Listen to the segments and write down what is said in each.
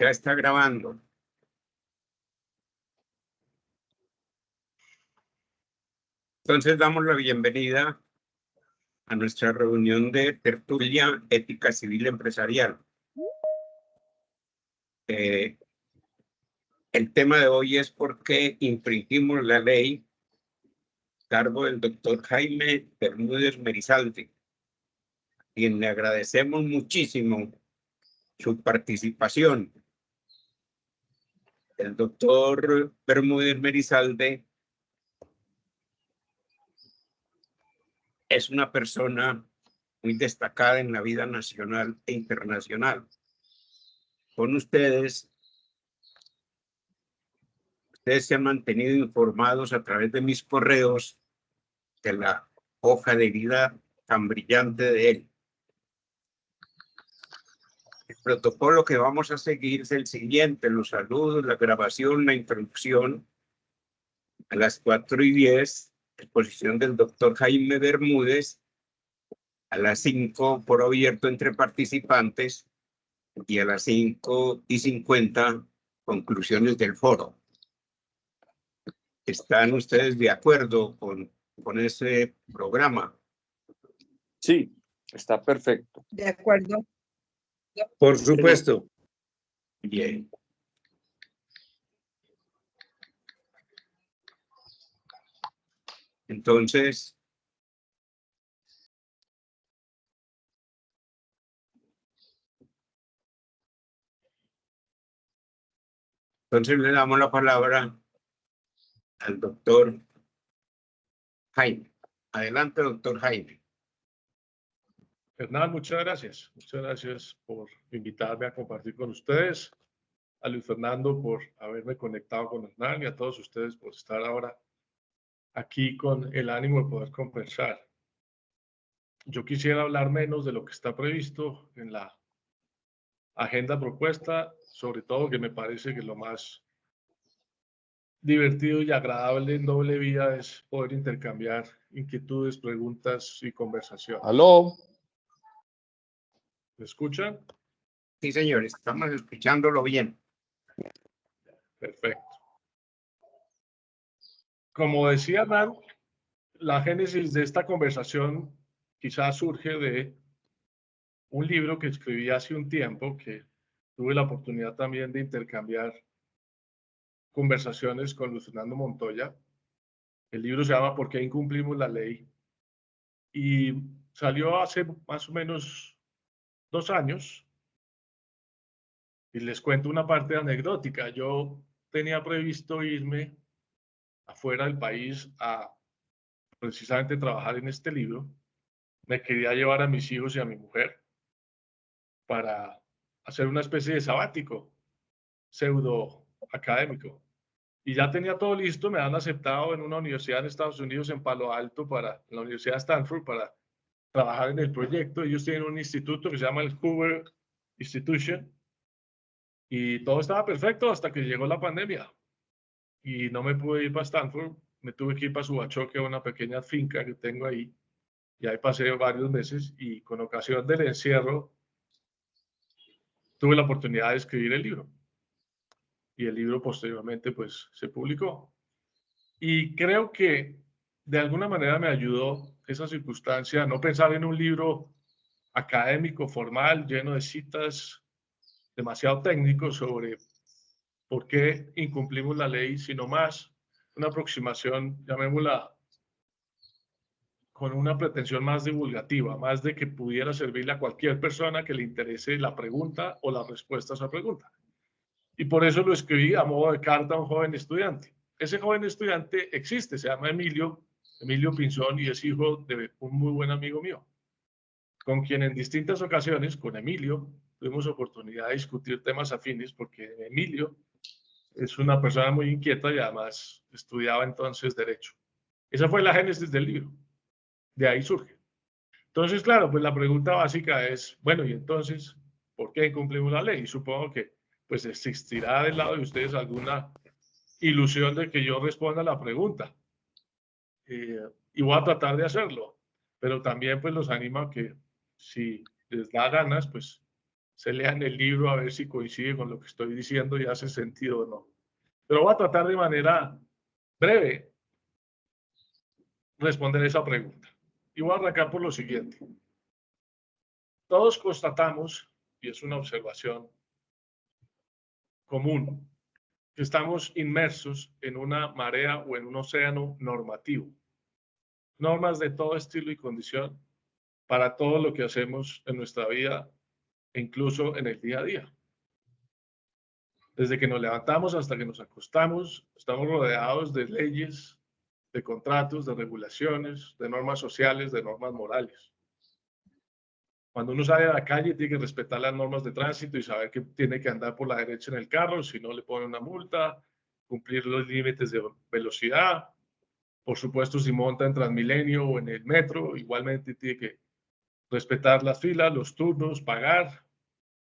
Ya está grabando. Entonces damos la bienvenida a nuestra reunión de tertulia ética civil empresarial. El tema de hoy es por qué infringimos la ley, cargo del doctor Jaime Bermúdez Merizalde, a quien le agradecemos muchísimo su participación. El doctor Bermúdez Merizalde es una persona muy destacada en la vida nacional e internacional. Con ustedes se han mantenido informados a través de mis correos de la hoja de vida tan brillante de él. El protocolo que vamos a seguir es el siguiente: los saludos, la grabación, la introducción. A las 4:10, exposición del doctor Jaime Bermúdez. A las 5, foro abierto entre participantes. Y a las 5:50, conclusiones del foro. ¿Están ustedes de acuerdo con ese programa? Sí, está perfecto. De acuerdo. Por supuesto. Bien. Entonces, le damos la palabra al doctor Jaime. Adelante, doctor Jaime. Hernán, muchas gracias. Muchas gracias por invitarme a compartir con ustedes. A Luis Fernando por haberme conectado con Hernán y a todos ustedes por estar ahora aquí con el ánimo de poder conversar. Yo quisiera hablar menos de lo que está previsto en la agenda propuesta, sobre todo que me parece que lo más divertido y agradable en doble vía es poder intercambiar inquietudes, preguntas y conversación. ¿Aló? ¿Me escuchan? Sí, señor, estamos escuchándolo bien. Perfecto. Como decía Hernán, la génesis de esta conversación quizás surge de un libro que escribí hace un tiempo, que tuve la oportunidad también de intercambiar conversaciones con Luis Fernando Montoya. El libro se llama ¿Por qué incumplimos la ley? Y salió hace más o menos 2 años. Y les cuento una parte anecdótica. Yo tenía previsto irme afuera del país a precisamente trabajar en este libro. Me quería llevar a mis hijos y a mi mujer para hacer una especie de sabático pseudo académico. Y ya tenía todo listo, me han aceptado en una universidad en Estados Unidos, en Palo Alto, en la Universidad de Stanford, para trabajar en el proyecto. Ellos tienen un instituto que se llama el Hoover Institution, y todo estaba perfecto hasta que llegó la pandemia. Y no me pude ir para Stanford, me tuve que ir para Subachoque, una pequeña finca que tengo ahí, y ahí pasé varios meses, y con ocasión del encierro, tuve la oportunidad de escribir el libro. Y el libro posteriormente pues se publicó. Y creo que de alguna manera me ayudó esa circunstancia a no pensar en un libro académico, formal, lleno de citas, demasiado técnico sobre por qué incumplimos la ley, sino más una aproximación, llamémosla, con una pretensión más divulgativa, más de que pudiera servirle a cualquier persona que le interese la pregunta o la respuesta a esa pregunta. Y por eso lo escribí a modo de carta a un joven estudiante. Ese joven estudiante existe, se llama Emilio Pinzón, y es hijo de un muy buen amigo mío, con quien en distintas ocasiones, con Emilio, tuvimos oportunidad de discutir temas afines, porque Emilio es una persona muy inquieta y además estudiaba entonces Derecho. Esa fue la génesis del libro. De ahí surge. Entonces, claro, pues la pregunta básica es, bueno, y entonces, ¿por qué incumplimos la ley? Y supongo que pues existirá del lado de ustedes alguna ilusión de que yo responda a la pregunta. Y voy a tratar de hacerlo, pero también pues los animo a que si les da ganas, pues se lean el libro a ver si coincide con lo que estoy diciendo y hace sentido o no. Pero voy a tratar de manera breve responder esa pregunta. Y voy a arrancar por lo siguiente. Todos constatamos, y es una observación común, que estamos inmersos en una marea o en un océano normativo. Normas de todo estilo y condición para todo lo que hacemos en nuestra vida, e incluso en el día a día. Desde que nos levantamos hasta que nos acostamos, estamos rodeados de leyes, de contratos, de regulaciones, de normas sociales, de normas morales. Cuando uno sale a la calle tiene que respetar las normas de tránsito y saber que tiene que andar por la derecha en el carro, si no le ponen una multa, cumplir los límites de velocidad. Por supuesto, si monta en Transmilenio o en el metro, igualmente tiene que respetar las filas, los turnos, pagar,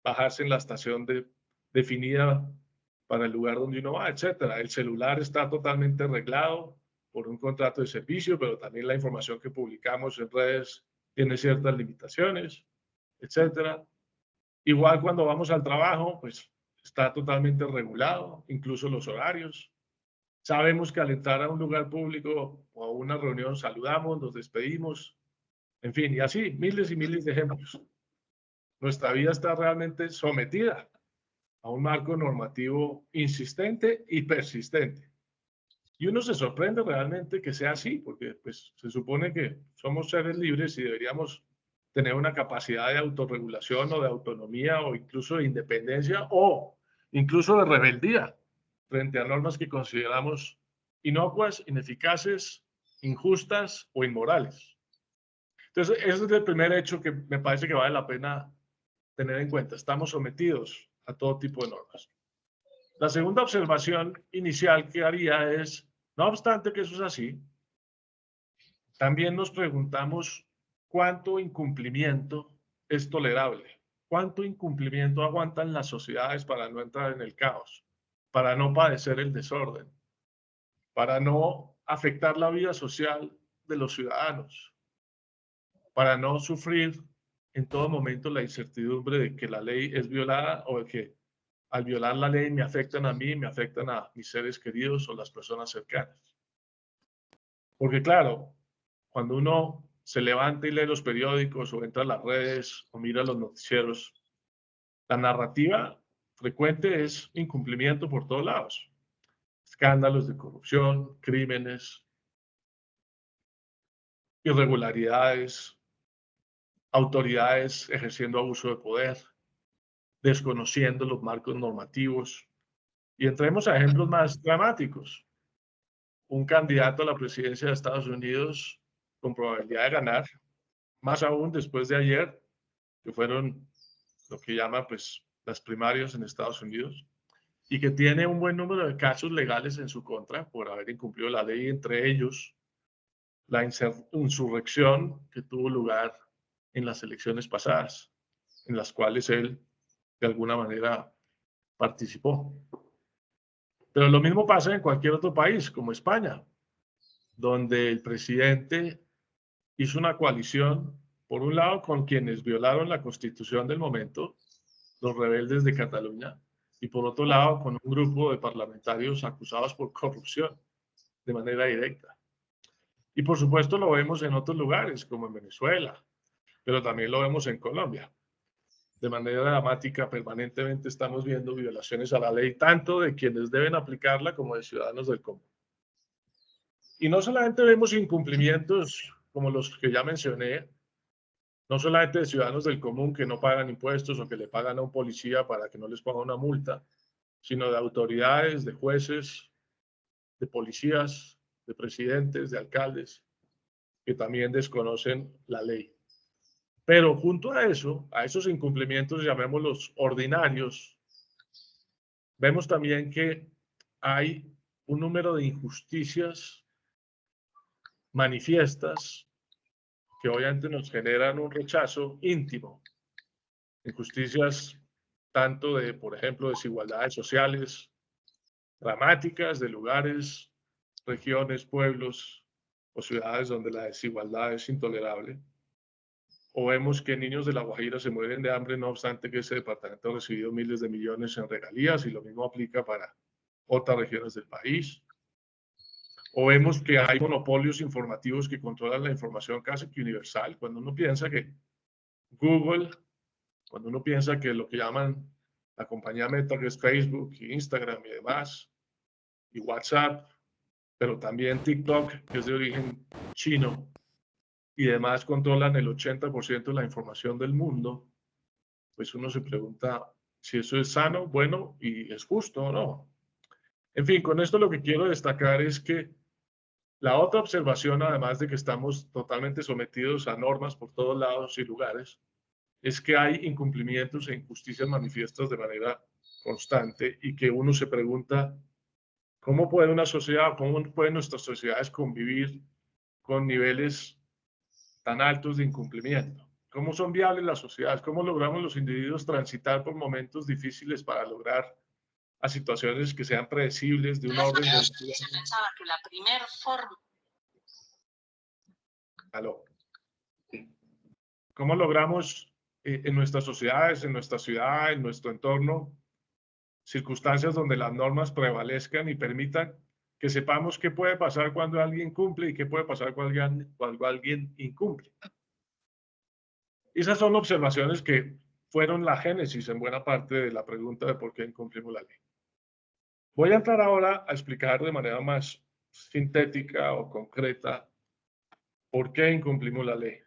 bajarse en la estación definida para el lugar donde uno va, etcétera. El celular está totalmente reglado por un contrato de servicio, pero también la información que publicamos en redes tiene ciertas limitaciones, etcétera. Igual cuando vamos al trabajo, pues está totalmente regulado, incluso los horarios. Sabemos que al entrar a un lugar público o a una reunión saludamos, nos despedimos, en fin, y así miles y miles de ejemplos. Nuestra vida está realmente sometida a un marco normativo insistente y persistente. Y uno se sorprende realmente que sea así, porque pues, se supone que somos seres libres y deberíamos tener una capacidad de autorregulación o de autonomía o incluso de independencia o incluso de rebeldía frente a normas que consideramos inocuas, ineficaces, injustas o inmorales. Entonces, ese es el primer hecho que me parece que vale la pena tener en cuenta. Estamos sometidos a todo tipo de normas. La segunda observación inicial que haría es, no obstante que eso es así, también nos preguntamos cuánto incumplimiento es tolerable, cuánto incumplimiento aguantan las sociedades para no entrar en el caos, para no padecer el desorden, para no afectar la vida social de los ciudadanos, para no sufrir en todo momento la incertidumbre de que la ley es violada o de que al violar la ley me afectan a mí, me afectan a mis seres queridos o las personas cercanas. Porque claro, cuando uno se levanta y lee los periódicos o entra a las redes o mira los noticieros, la narrativa frecuente es incumplimiento por todos lados. Escándalos de corrupción, crímenes, irregularidades, autoridades ejerciendo abuso de poder, desconociendo los marcos normativos. Y entremos a ejemplos más dramáticos. Un candidato a la presidencia de Estados Unidos con probabilidad de ganar, más aún después de ayer, que fueron lo que llaman pues las primarias en Estados Unidos, y que tiene un buen número de casos legales en su contra por haber incumplido la ley, entre ellos la insurrección que tuvo lugar en las elecciones pasadas, en las cuales él de alguna manera participó. Pero lo mismo pasa en cualquier otro país, como España, donde el presidente hizo una coalición, por un lado, con quienes violaron la constitución del momento, los rebeldes de Cataluña, y por otro lado, con un grupo de parlamentarios acusados por corrupción de manera directa. Y por supuesto lo vemos en otros lugares, como en Venezuela, pero también lo vemos en Colombia. De manera dramática, permanentemente estamos viendo violaciones a la ley, tanto de quienes deben aplicarla como de ciudadanos del común. Y no solamente vemos incumplimientos como los que ya mencioné, no solamente de ciudadanos del común que no pagan impuestos o que le pagan a un policía para que no les ponga una multa, sino de autoridades, de jueces, de policías, de presidentes, de alcaldes, que también desconocen la ley. Pero junto a eso, a esos incumplimientos, llamémoslos ordinarios, vemos también que hay un número de injusticias manifiestas que obviamente nos generan un rechazo íntimo. Injusticias tanto de, por ejemplo, desigualdades sociales dramáticas de lugares, regiones, pueblos o ciudades donde la desigualdad es intolerable. o vemos que niños de La Guajira se mueren de hambre, no obstante que ese departamento ha recibido miles de millones en regalías, y lo mismo aplica para otras regiones del país. O vemos que hay monopolios informativos que controlan la información casi que universal. Cuando uno piensa que Google, cuando uno piensa que lo que llaman la compañía Meta, que es Facebook, y Instagram y demás, y WhatsApp, pero también TikTok, que es de origen chino, y demás controlan el 80% de la información del mundo, pues uno se pregunta si eso es sano, bueno y es justo o no. En fin, con esto lo que quiero destacar es que la otra observación, además de que estamos totalmente sometidos a normas por todos lados y lugares, es que hay incumplimientos e injusticias manifiestas de manera constante, y que uno se pregunta, ¿cómo puede una sociedad, cómo pueden nuestras sociedades convivir con niveles tan altos de incumplimiento? ¿Cómo son viables las sociedades? ¿Cómo logramos los individuos transitar por momentos difíciles para lograr a situaciones que sean predecibles de un orden de... Se pensaba que la primer forma... Aló. ¿Cómo logramos en nuestras sociedades, en nuestra ciudad, en nuestro entorno, circunstancias donde las normas prevalezcan y permitan que sepamos qué puede pasar cuando alguien cumple y qué puede pasar cuando alguien incumple? Esas son observaciones que fueron la génesis en buena parte de la pregunta de por qué incumplimos la ley. Voy a entrar ahora a explicar de manera más sintética o concreta por qué incumplimos la ley.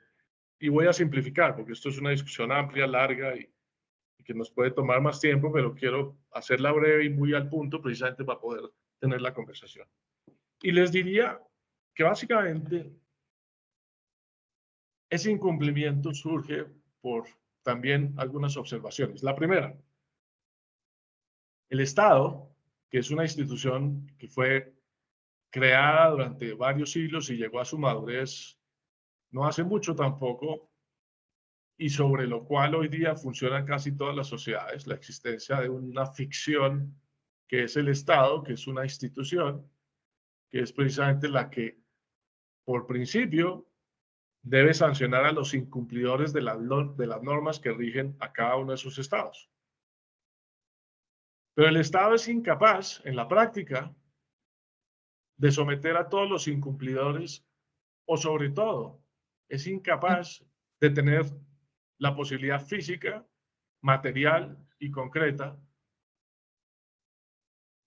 Y voy a simplificar, porque esto es una discusión amplia, larga y que nos puede tomar más tiempo, pero quiero hacerla breve y muy al punto, precisamente para poder tener la conversación. Y les diría que básicamente ese incumplimiento surge por también algunas observaciones. La primera, el Estado, que es una institución que fue creada durante varios siglos y llegó a su madurez no hace mucho tampoco, y sobre lo cual hoy día funcionan casi todas las sociedades, la existencia de una ficción que es el Estado, que es una institución, que es precisamente la que, por principio, debe sancionar a los incumplidores de las normas que rigen a cada uno de sus estados. Pero el Estado es incapaz, en la práctica, de someter a todos los incumplidores, o sobre todo, es incapaz de tener la posibilidad física, material y concreta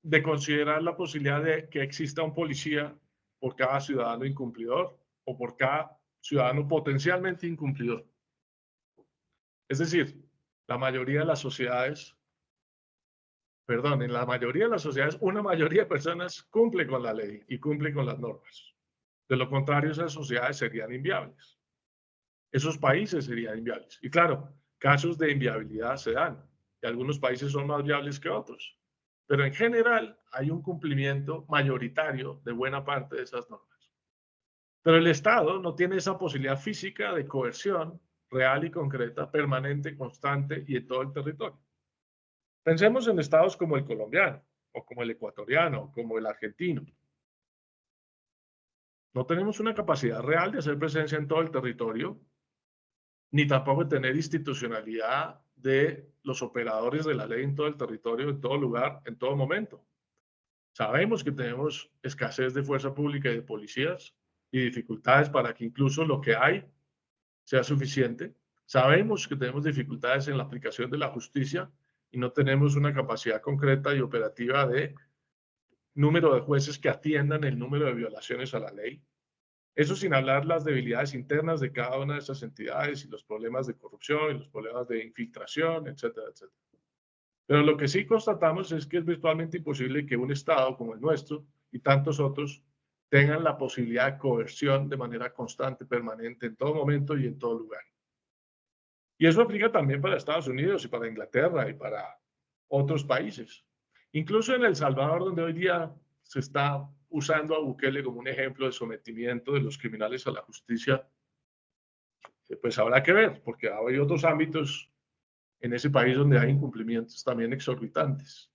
de considerar la posibilidad de que exista un policía por cada ciudadano incumplidor o por cada ciudadano potencialmente incumplidor. Es decir, la mayoría de las sociedades, perdón, en la mayoría de las sociedades, una mayoría de personas cumple con la ley y cumple con las normas. De lo contrario, esas sociedades serían inviables. Esos países serían inviables. Y claro, casos de inviabilidad se dan. Y algunos países son más viables que otros. Pero en general hay un cumplimiento mayoritario de buena parte de esas normas. Pero el Estado no tiene esa posibilidad física de coerción real y concreta, permanente, constante y en todo el territorio. Pensemos en estados como el colombiano, o como el ecuatoriano, o como el argentino. No tenemos una capacidad real de hacer presencia en todo el territorio, ni tampoco de tener institucionalidad de los operadores de la ley en todo el territorio, en todo lugar, en todo momento. Sabemos que tenemos escasez de fuerza pública y de policías y dificultades para que incluso lo que hay sea suficiente. Sabemos que tenemos dificultades en la aplicación de la justicia y no tenemos una capacidad concreta y operativa de número de jueces que atiendan el número de violaciones a la ley. Eso sin hablar las debilidades internas de cada una de esas entidades y los problemas de corrupción y los problemas de infiltración, etcétera, etcétera. Pero lo que sí constatamos es que es virtualmente imposible que un Estado como el nuestro y tantos otros tengan la posibilidad de coerción de manera constante, permanente, en todo momento y en todo lugar. Y eso aplica también para Estados Unidos y para Inglaterra y para otros países. Incluso en El Salvador, donde hoy día se está usando a Bukele como un ejemplo de sometimiento de los criminales a la justicia, pues habrá que ver, porque hay otros ámbitos en ese país donde hay incumplimientos también exorbitantes,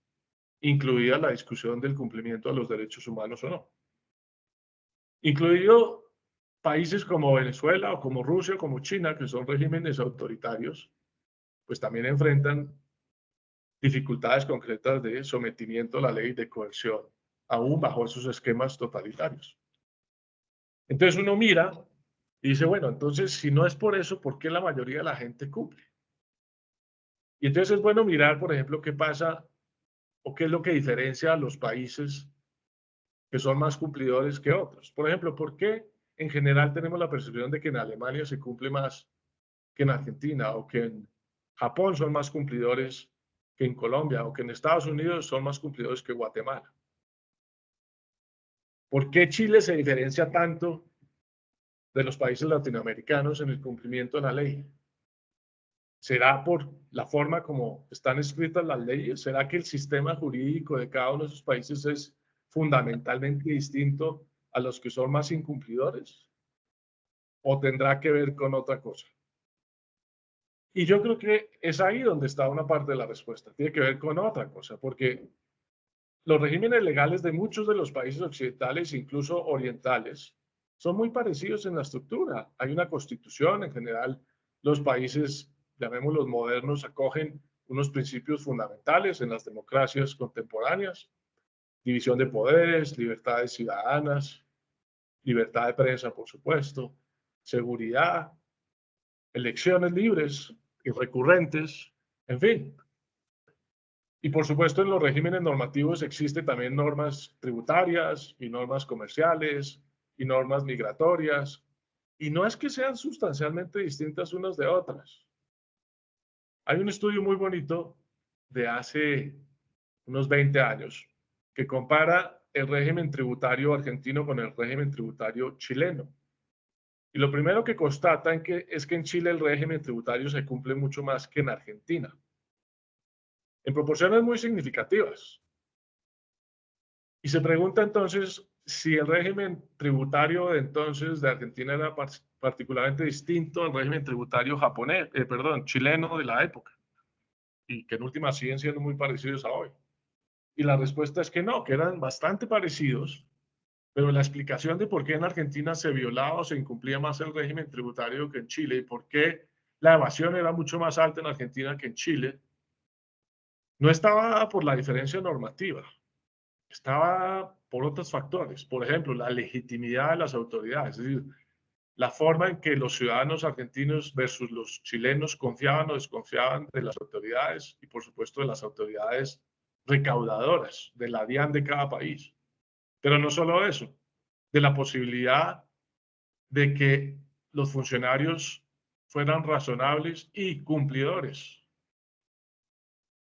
incluida la discusión del cumplimiento de los derechos humanos o no. Incluido países como Venezuela o como Rusia o como China, que son regímenes autoritarios, pues también enfrentan dificultades concretas de sometimiento a la ley de coerción, aún bajo esos esquemas totalitarios. Entonces uno mira y dice, bueno, entonces si no es por eso, ¿por qué la mayoría de la gente cumple? Y entonces es bueno mirar, por ejemplo, qué pasa o qué es lo que diferencia a los países que son más cumplidores que otros. Por ejemplo, ¿por qué en general tenemos la percepción de que en Alemania se cumple más que en Argentina, o que en Japón son más cumplidores que en Colombia, o que en Estados Unidos son más cumplidores que Guatemala? ¿Por qué Chile se diferencia tanto de los países latinoamericanos en el cumplimiento de la ley? ¿Será por la forma como están escritas las leyes? ¿Será que el sistema jurídico de cada uno de esos países es fundamentalmente distinto a los que son más incumplidores? ¿O tendrá que ver con otra cosa? Y yo creo que es ahí donde está una parte de la respuesta. Tiene que ver con otra cosa, porque los regímenes legales de muchos de los países occidentales, incluso orientales, son muy parecidos en la estructura. Hay una constitución, en general los países, llamémoslos modernos, acogen unos principios fundamentales en las democracias contemporáneas: división de poderes, libertades ciudadanas, libertad de prensa, por supuesto, seguridad, elecciones libres y recurrentes, en fin. Y por supuesto en los regímenes normativos existen también normas tributarias y normas comerciales y normas migratorias. Y no es que sean sustancialmente distintas unas de otras. Hay un estudio muy bonito de hace unos 20 años que compara el régimen tributario argentino con el régimen tributario chileno. Y lo primero que constatan es que en Chile el régimen tributario se cumple mucho más que en Argentina, en proporciones muy significativas. Y se pregunta entonces si el régimen tributario de entonces de Argentina era particularmente distinto al régimen tributario japonés, chileno de la época, y que en última siguen siendo muy parecidos a hoy. Y la respuesta es que no, que eran bastante parecidos, pero la explicación de por qué en Argentina se violaba o se incumplía más el régimen tributario que en Chile, y por qué la evasión era mucho más alta en Argentina que en Chile, no estaba dada por la diferencia normativa, estaba por otros factores. Por ejemplo, la legitimidad de las autoridades, es decir, la forma en que los ciudadanos argentinos versus los chilenos confiaban o desconfiaban de las autoridades, y por supuesto de las autoridades recaudadoras, de la DIAN de cada país. Pero no solo eso, de la posibilidad de que los funcionarios fueran razonables y cumplidores.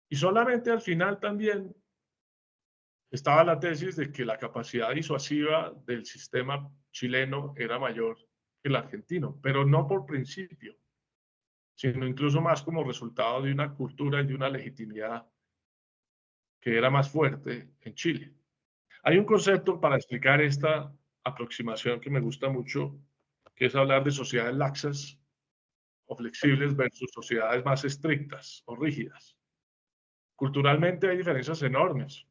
Y solamente al final también estaba la tesis de que la capacidad disuasiva del sistema chileno era mayor que el argentino, pero no por principio, sino incluso más como resultado de una cultura y de una legitimidad que era más fuerte en Chile. Hay un concepto para explicar esta aproximación que me gusta mucho, que es hablar de sociedades laxas o flexibles versus sociedades más estrictas o rígidas. Culturalmente hay diferencias enormes.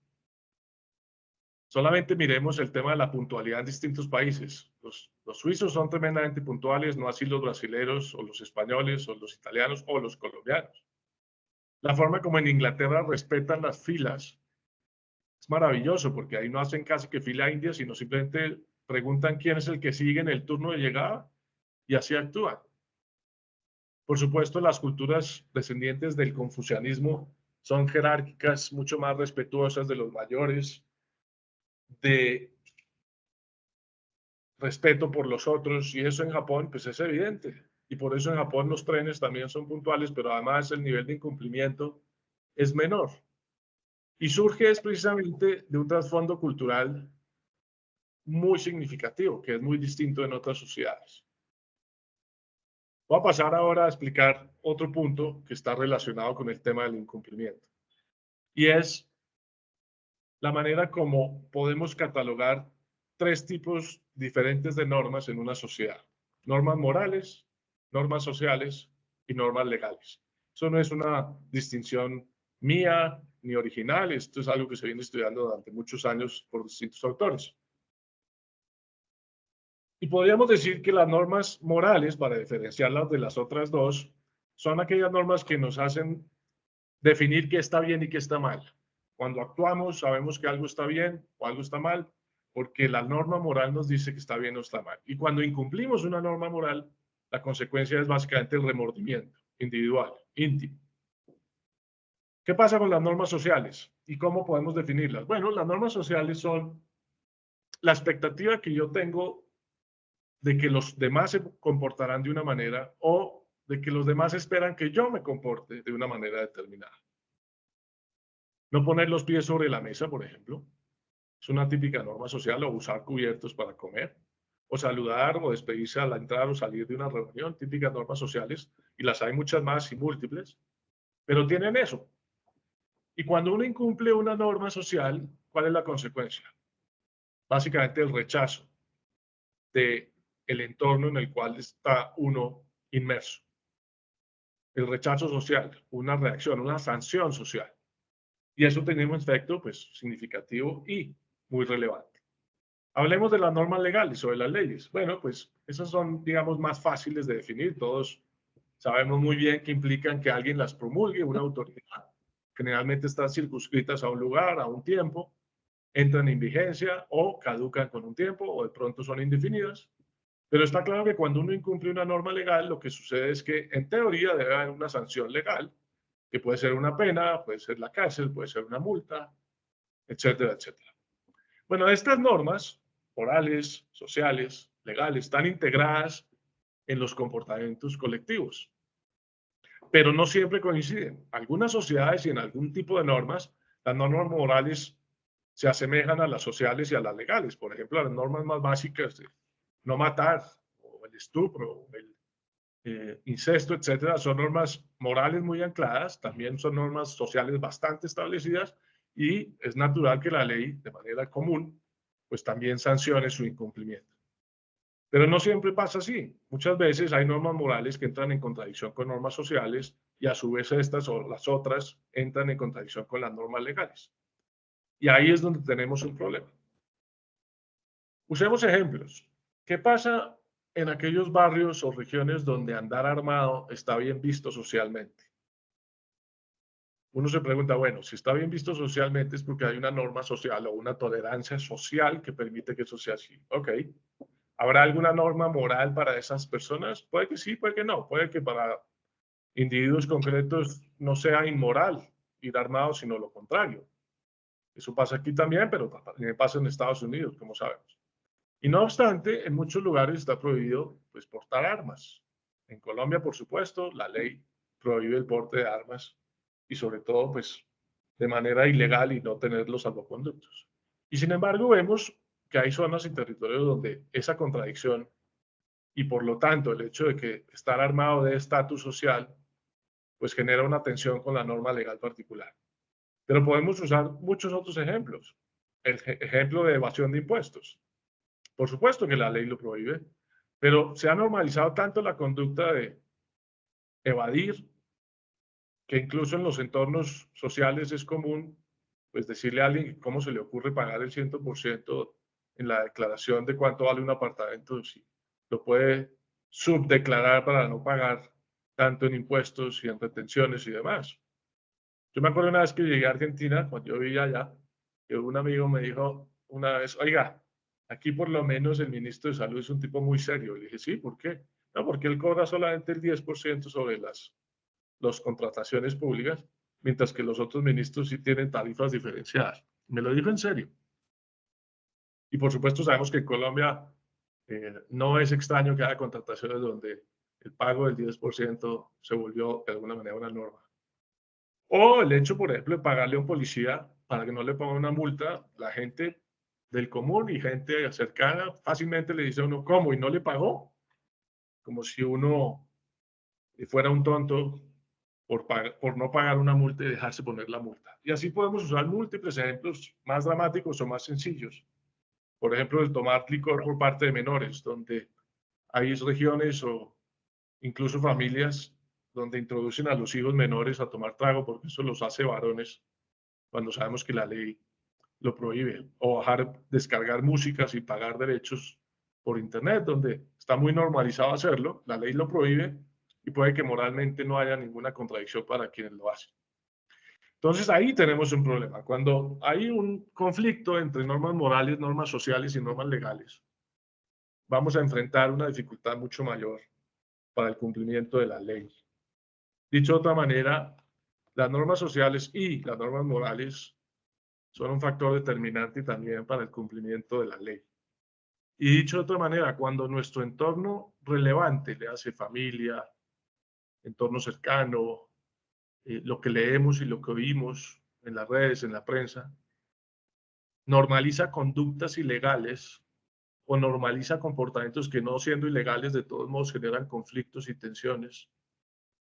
Solamente miremos el tema de la puntualidad en distintos países. Los suizos son tremendamente puntuales, no así los brasileños o los españoles o los italianos o los colombianos. La forma como en Inglaterra respetan las filas es maravilloso, porque ahí no hacen casi que fila india, sino simplemente preguntan quién es el que sigue en el turno de llegada y así actúan. Por supuesto, las culturas descendientes del confucianismo son jerárquicas, mucho más respetuosas de los mayores, de respeto por los otros, y eso en Japón pues es evidente. Y por eso en Japón los trenes también son puntuales, pero además el nivel de incumplimiento es menor. Y surge es precisamente de un trasfondo cultural muy significativo, que es muy distinto en otras sociedades. Voy a pasar ahora a explicar otro punto que está relacionado con el tema del incumplimiento. Y es la manera como podemos catalogar tres tipos diferentes de normas en una sociedad: normas morales, normas sociales y normas legales. Eso no es una distinción mía ni original, esto es algo que se viene estudiando durante muchos años por distintos autores. Y podríamos decir que las normas morales, para diferenciarlas de las otras dos, son aquellas normas que nos hacen definir qué está bien y qué está mal. Cuando actuamos, sabemos que algo está bien o algo está mal, porque la norma moral nos dice que está bien o está mal. Y cuando incumplimos una norma moral, la consecuencia es básicamente el remordimiento individual, íntimo. ¿Qué pasa con las normas sociales? ¿Y cómo podemos definirlas? Bueno, las normas sociales son la expectativa que yo tengo de que los demás se comportarán de una manera o de que los demás esperan que yo me comporte de una manera determinada. No poner los pies sobre la mesa, por ejemplo, es una típica norma social, o usar cubiertos para comer, o saludar o despedirse al entrar o salir de una reunión, típicas normas sociales, y las hay muchas más y múltiples, pero tienen eso. Y cuando uno incumple una norma social, ¿cuál es la consecuencia? Básicamente el rechazo del entorno en el cual está uno inmerso. El rechazo social, una reacción, una sanción social. Y eso tiene un efecto pues, significativo y muy relevante. Hablemos de las normas legales o de las leyes. Bueno, pues esas son, digamos, más fáciles de definir. Todos sabemos muy bien que implican que alguien las promulgue, una autoridad. Generalmente están circunscritas a un lugar, a un tiempo, entran en vigencia o caducan con un tiempo o de pronto son indefinidas. Pero está claro que cuando uno incumple una norma legal, lo que sucede es que en teoría debe haber una sanción legal, que puede ser una pena, puede ser la cárcel, puede ser una multa, etcétera, etcétera. Bueno, estas normas morales, sociales, legales, están integradas en los comportamientos colectivos, pero no siempre coinciden. Algunas sociedades y en algún tipo de normas, las normas morales se asemejan a las sociales y a las legales. Por ejemplo, las normas más básicas de no matar, o el estupro, o el incesto, etcétera, son normas morales muy ancladas, también son normas sociales bastante establecidas, y es natural que la ley, de manera común, pues también sancione su incumplimiento. Pero no siempre pasa así. Muchas veces hay normas morales que entran en contradicción con normas sociales y a su vez estas o las otras entran en contradicción con las normas legales. Y ahí es donde tenemos un problema. Usemos ejemplos. ¿Qué pasa en aquellos barrios o regiones donde andar armado está bien visto socialmente? Uno se pregunta, bueno, si está bien visto socialmente es porque hay una norma social o una tolerancia social que permite que eso sea así. Ok. ¿Habrá alguna norma moral para esas personas? Puede que sí, puede que no. Puede que para individuos concretos no sea inmoral ir armado, sino lo contrario. Eso pasa aquí también, pero también pasa en Estados Unidos, como sabemos. Y no obstante, en muchos lugares está prohibido pues, portar armas. En Colombia, por supuesto, la ley prohíbe el porte de armas y sobre todo, pues, de manera ilegal y no tener los salvoconductos. Y sin embargo, vemos que hay zonas y territorios donde esa contradicción y por lo tanto el hecho de que estar armado de estatus social, pues genera una tensión con la norma legal particular. Pero podemos usar muchos otros ejemplos. El ejemplo de evasión de impuestos. Por supuesto que la ley lo prohíbe, pero se ha normalizado tanto la conducta de evadir que incluso en los entornos sociales es común pues decirle a alguien cómo se le ocurre pagar el 100% en la declaración de cuánto vale un apartamento, si lo puede subdeclarar para no pagar tanto en impuestos y en retenciones y demás. Yo me acuerdo una vez que llegué a Argentina, cuando yo vivía allá, que un amigo me dijo una vez, oiga, aquí por lo menos el ministro de Salud es un tipo muy serio. Y dije, sí, ¿por qué? No, porque él cobra solamente el 10% sobre las contrataciones públicas, mientras que los otros ministros sí tienen tarifas diferenciadas. Me lo dijo en serio. Y por supuesto sabemos que en Colombia no es extraño que haya contrataciones donde el pago del 10% se volvió de alguna manera una norma. O el hecho, por ejemplo, de pagarle a un policía para que no le ponga una multa, la gente del común y gente cercana fácilmente le dice a uno, ¿cómo? ¿Y no le pagó? Como si uno fuera un tonto por no pagar una multa y dejarse poner la multa. Y así podemos usar múltiples ejemplos más dramáticos o más sencillos. Por ejemplo, el tomar licor por parte de menores, donde hay regiones o incluso familias donde introducen a los hijos menores a tomar trago porque eso los hace varones cuando sabemos que la ley lo prohíbe. O descargar música sin pagar derechos por Internet, donde está muy normalizado hacerlo, la ley lo prohíbe y puede que moralmente no haya ninguna contradicción para quienes lo hacen. Entonces ahí tenemos un problema. Cuando hay un conflicto entre normas morales, normas sociales y normas legales, vamos a enfrentar una dificultad mucho mayor para el cumplimiento de la ley. Dicho de otra manera, las normas sociales y las normas morales son un factor determinante también para el cumplimiento de la ley. Y dicho de otra manera, cuando nuestro entorno relevante, le hace familia, entorno cercano, lo que leemos y lo que oímos en las redes, en la prensa, normaliza conductas ilegales o normaliza comportamientos que no siendo ilegales de todos modos generan conflictos y tensiones,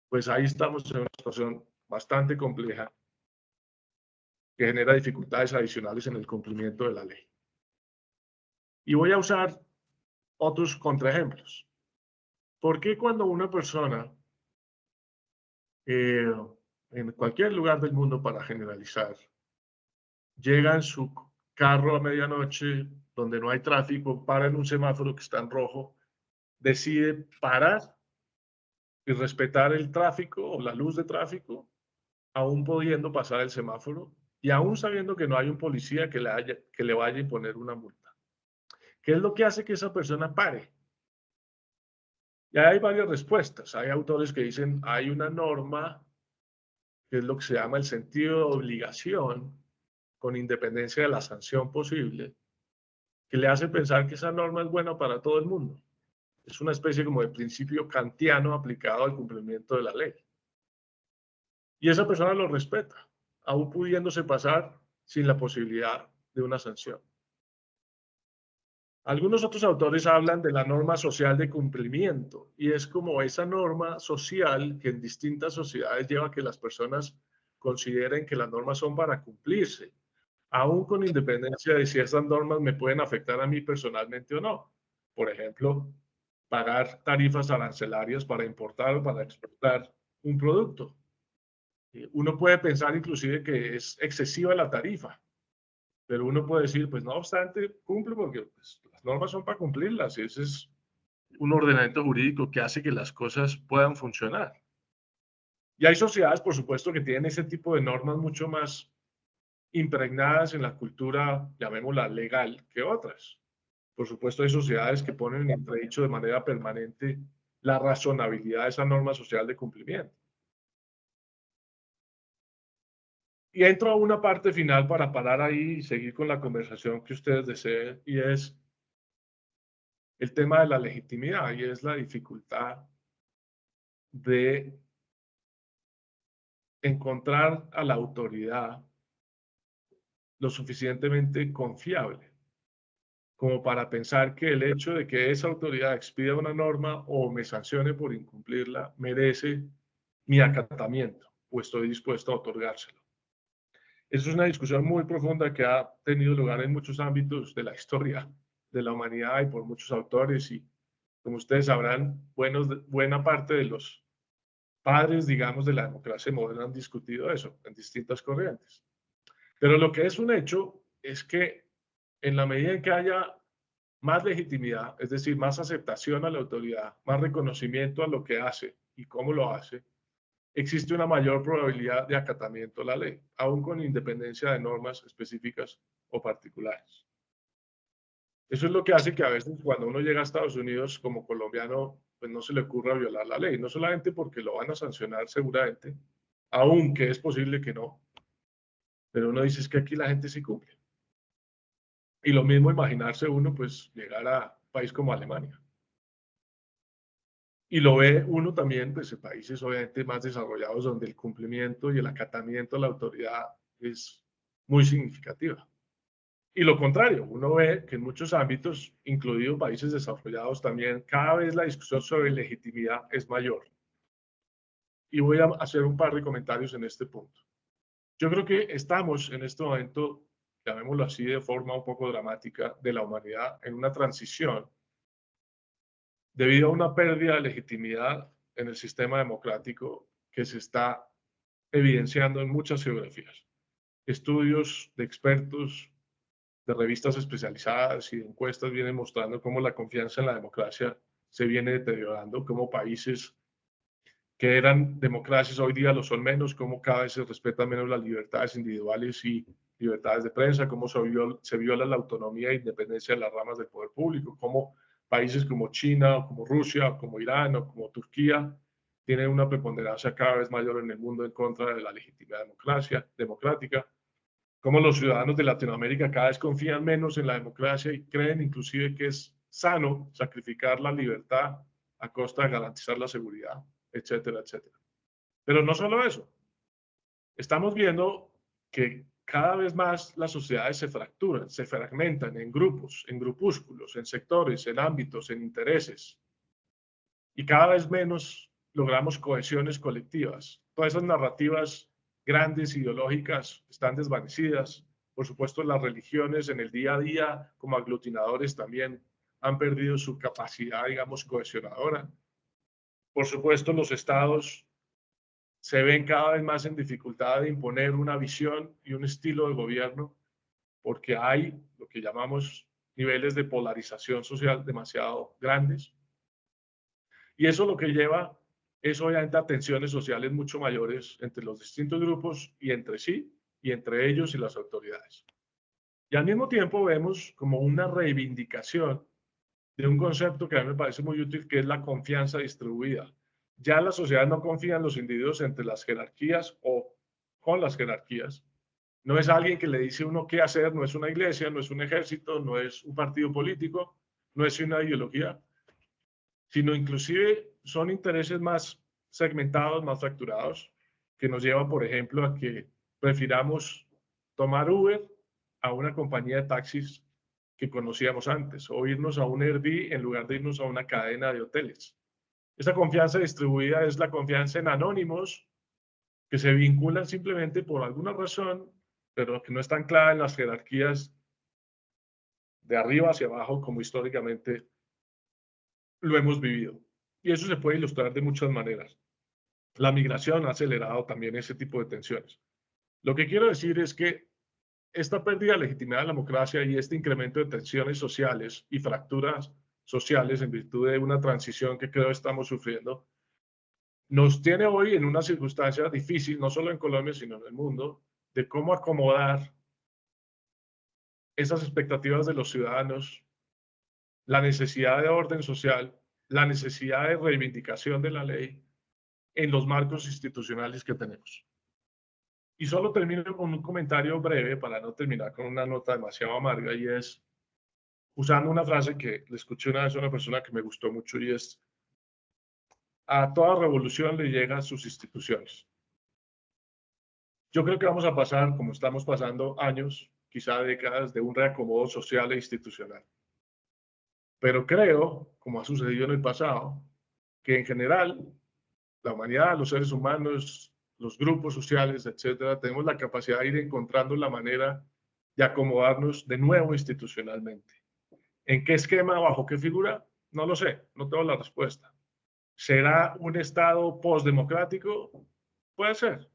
pues ahí estamos en una situación bastante compleja que genera dificultades adicionales en el cumplimiento de la ley. Y voy a usar otros contraejemplos. ¿Por qué cuando una persona en cualquier lugar del mundo, para generalizar, llega en su carro a medianoche donde no hay tráfico, para en un semáforo que está en rojo, decide parar y respetar el tráfico o la luz de tráfico, aún pudiendo pasar el semáforo y aún sabiendo que no hay un policía que le vaya a imponer una multa? ¿Qué es lo que hace que esa persona pare? Y hay varias respuestas. Hay autores que dicen hay una norma, que es lo que se llama el sentido de obligación, con independencia de la sanción posible, que le hace pensar que esa norma es buena para todo el mundo. Es una especie como de principio kantiano aplicado al cumplimiento de la ley. Y esa persona lo respeta, aún pudiéndose pasar sin la posibilidad de una sanción. Algunos otros autores hablan de la norma social de cumplimiento, y es como esa norma social que en distintas sociedades lleva a que las personas consideren que las normas son para cumplirse, aún con independencia de si esas normas me pueden afectar a mí personalmente o no. Por ejemplo, pagar tarifas arancelarias para importar o para exportar un producto. Uno puede pensar inclusive que es excesiva la tarifa, pero uno puede decir, pues no obstante, cumple porque pues, las normas son para cumplirlas y ese es un ordenamiento jurídico que hace que las cosas puedan funcionar. Y hay sociedades, por supuesto, que tienen ese tipo de normas mucho más impregnadas en la cultura, llamémosla legal, que otras. Por supuesto, hay sociedades que ponen en entredicho de manera permanente la razonabilidad de esa norma social de cumplimiento. Y entro a una parte final para parar ahí y seguir con la conversación que ustedes deseen, y es el tema de la legitimidad, y es la dificultad de encontrar a la autoridad lo suficientemente confiable como para pensar que el hecho de que esa autoridad expida una norma o me sancione por incumplirla merece mi acatamiento o estoy dispuesto a otorgárselo. Eso es una discusión muy profunda que ha tenido lugar en muchos ámbitos de la historia de la humanidad y por muchos autores, y como ustedes sabrán, buena parte de los padres, digamos, de la democracia moderna han discutido eso en distintas corrientes. Pero lo que es un hecho es que en la medida en que haya más legitimidad, es decir, más aceptación a la autoridad, más reconocimiento a lo que hace y cómo lo hace, existe una mayor probabilidad de acatamiento a la ley, aún con independencia de normas específicas o particulares. Eso es lo que hace que a veces cuando uno llega a Estados Unidos como colombiano, pues no se le ocurra violar la ley, no solamente porque lo van a sancionar seguramente, aunque es posible que no, pero uno dice es que aquí la gente sí cumple. Y lo mismo imaginarse uno, pues, llegar a un país como Alemania. Y lo ve uno también, pues, en países obviamente más desarrollados donde el cumplimiento y el acatamiento a la autoridad es muy significativa. Y lo contrario, uno ve que en muchos ámbitos, incluidos países desarrollados también, cada vez la discusión sobre legitimidad es mayor. Y voy a hacer un par de comentarios en este punto. Yo creo que estamos en este momento, llamémoslo así de forma un poco dramática, de la humanidad en una transición debido a una pérdida de legitimidad en el sistema democrático que se está evidenciando en muchas geografías. Estudios de expertos de revistas especializadas y de encuestas vienen mostrando cómo la confianza en la democracia se viene deteriorando, cómo países que eran democracias hoy día lo son menos, cómo cada vez se respetan menos las libertades individuales y libertades de prensa, cómo se viola la autonomía e independencia de las ramas del poder público, cómo países como China, o como Rusia, o como Irán, o como Turquía, tienen una preponderancia cada vez mayor en el mundo en contra de la legitimidad democrática, cómo los ciudadanos de Latinoamérica cada vez confían menos en la democracia y creen inclusive que es sano sacrificar la libertad a costa de garantizar la seguridad, etcétera, etcétera. Pero no solo eso. Estamos viendo que cada vez más las sociedades se fracturan, se fragmentan en grupos, en grupúsculos, en sectores, en ámbitos, en intereses. Y cada vez menos logramos cohesiones colectivas. Todas esas narrativas grandes, ideológicas, están desvanecidas. Por supuesto, las religiones en el día a día, como aglutinadores, también han perdido su capacidad, digamos, cohesionadora. Por supuesto, los estados se ven cada vez más en dificultad de imponer una visión y un estilo de gobierno, porque hay lo que llamamos niveles de polarización social demasiado grandes. Y eso lo que lleva es obviamente a tensiones sociales mucho mayores entre los distintos grupos y entre sí, y entre ellos y las autoridades. Y al mismo tiempo vemos como una reivindicación de un concepto que a mí me parece muy útil, que es la confianza distribuida. Ya la sociedad no confía en los individuos entre las jerarquías o con las jerarquías. No es alguien que le dice a uno qué hacer, no es una iglesia, no es un ejército, no es un partido político, no es una ideología, sino inclusive son intereses más segmentados, más fracturados, que nos llevan, por ejemplo, a que prefiramos tomar Uber a una compañía de taxis que conocíamos antes, o irnos a un Airbnb en lugar de irnos a una cadena de hoteles. Esta confianza distribuida es la confianza en anónimos que se vinculan simplemente por alguna razón, pero que no están claras en las jerarquías de arriba hacia abajo, como históricamente lo hemos vivido. Y eso se puede ilustrar de muchas maneras. La migración ha acelerado también ese tipo de tensiones. Lo que quiero decir es que esta pérdida de legitimidad de la democracia y este incremento de tensiones sociales y fracturas sociales en virtud de una transición que creo estamos sufriendo, nos tiene hoy en una circunstancia difícil, no solo en Colombia, sino en el mundo, de cómo acomodar esas expectativas de los ciudadanos, la necesidad de orden social, la necesidad de reivindicación de la ley en los marcos institucionales que tenemos. Y solo termino con un comentario breve para no terminar con una nota demasiado amarga, y es usando una frase que le escuché una vez a una persona que me gustó mucho, y es: a toda revolución le llegan sus instituciones. Yo creo que vamos a pasar, como estamos pasando, años, quizá décadas, de un reacomodo social e institucional. Pero creo, como ha sucedido en el pasado, que en general la humanidad, los seres humanos, los grupos sociales, etcétera, tenemos la capacidad de ir encontrando la manera de acomodarnos de nuevo institucionalmente. ¿En qué esquema, bajo qué figura? No lo sé, no tengo la respuesta. ¿Será un Estado postdemocrático? Puede ser.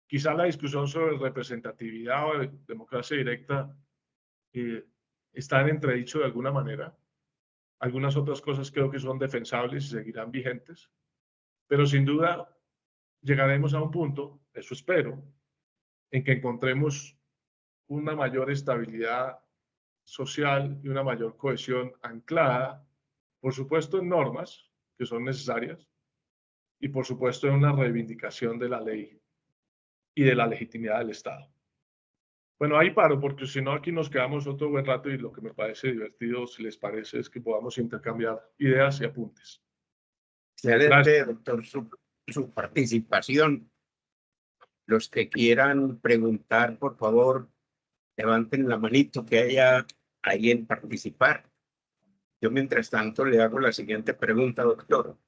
Quizá la discusión sobre representatividad o democracia directa está en entredicho de alguna manera. Algunas otras cosas creo que son defensables y seguirán vigentes, pero sin duda llegaremos a un punto, eso espero, en que encontremos una mayor estabilidad social y una mayor cohesión anclada, por supuesto, en normas que son necesarias y por supuesto en una reivindicación de la ley y de la legitimidad del Estado. Bueno, ahí paro, porque si no aquí nos quedamos otro buen rato, y lo que me parece divertido, si les parece, es que podamos intercambiar ideas y apuntes. Excelente, doctor, su participación. Los que quieran preguntar, por favor, levanten la manito que haya alguien participar. Yo, mientras tanto, le hago la siguiente pregunta, doctor.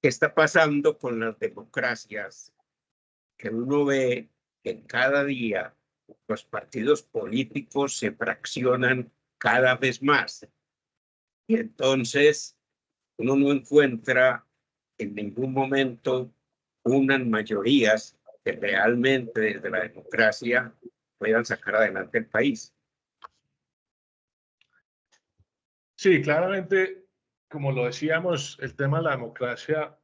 ¿Qué está pasando con las democracias que uno ve que cada día los partidos políticos se fraccionan cada vez más? Y entonces uno no encuentra en ningún momento unas mayorías que realmente desde la democracia puedan sacar adelante el país. Sí, claramente, como lo decíamos, el tema de la democracia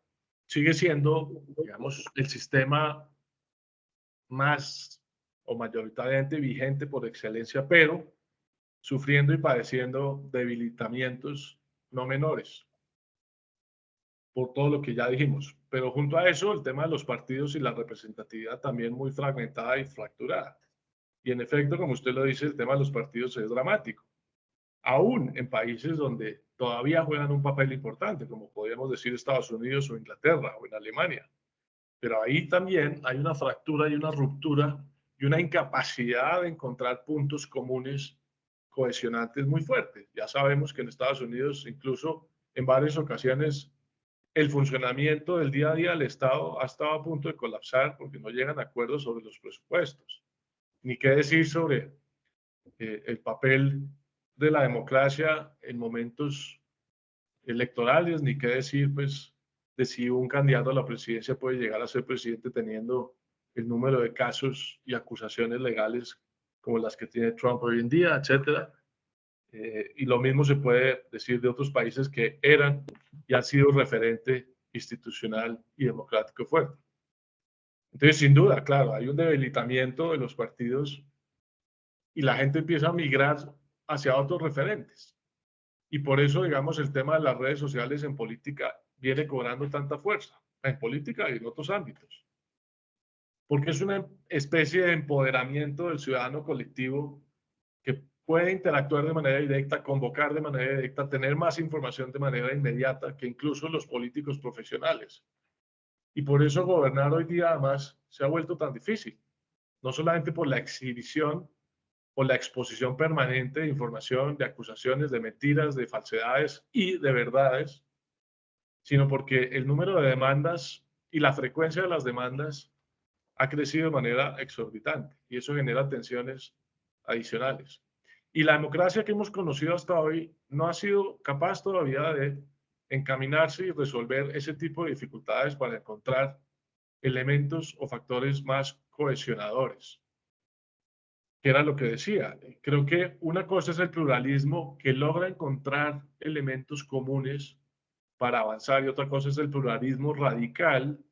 sigue siendo, digamos, el sistema más o mayoritariamente vigente por excelencia, pero sufriendo y padeciendo debilitamientos no menores, por todo lo que ya dijimos. Pero junto a eso, el tema de los partidos y la representatividad también muy fragmentada y fracturada. Y en efecto, como usted lo dice, el tema de los partidos es dramático. Aún en países donde todavía juegan un papel importante, como podríamos decir Estados Unidos o Inglaterra o en Alemania. Pero ahí también hay una fractura y una ruptura y una incapacidad de encontrar puntos comunes cohesionantes muy fuertes. Ya sabemos que en Estados Unidos, incluso en varias ocasiones, el funcionamiento del día a día del Estado ha estado a punto de colapsar porque no llegan a acuerdos sobre los presupuestos. Ni qué decir sobre el papel de la democracia en momentos electorales, ni qué decir, pues, de si un candidato a la presidencia puede llegar a ser presidente teniendo el número de casos y acusaciones legales como las que tiene Trump hoy en día, etcétera. Y lo mismo se puede decir de otros países que eran y han sido referente institucional y democrático fuerte. Entonces, sin duda, claro, hay un debilitamiento de los partidos y la gente empieza a migrar hacia otros referentes. Y por eso, digamos, el tema de las redes sociales en política viene cobrando tanta fuerza, en política y en otros ámbitos. Porque es una especie de empoderamiento del ciudadano colectivo que puede interactuar de manera directa, convocar de manera directa, tener más información de manera inmediata que incluso los políticos profesionales. Y por eso gobernar hoy día además se ha vuelto tan difícil, no solamente por la exhibición o la exposición permanente de información, de acusaciones, de mentiras, de falsedades y de verdades, sino porque el número de demandas y la frecuencia de las demandas ha crecido de manera exorbitante y eso genera tensiones adicionales. Y la democracia que hemos conocido hasta hoy no ha sido capaz todavía de encaminarse y resolver ese tipo de dificultades para encontrar elementos o factores más cohesionadores, que era lo que decía. Creo que una cosa es el pluralismo que logra encontrar elementos comunes para avanzar y otra cosa es el pluralismo radical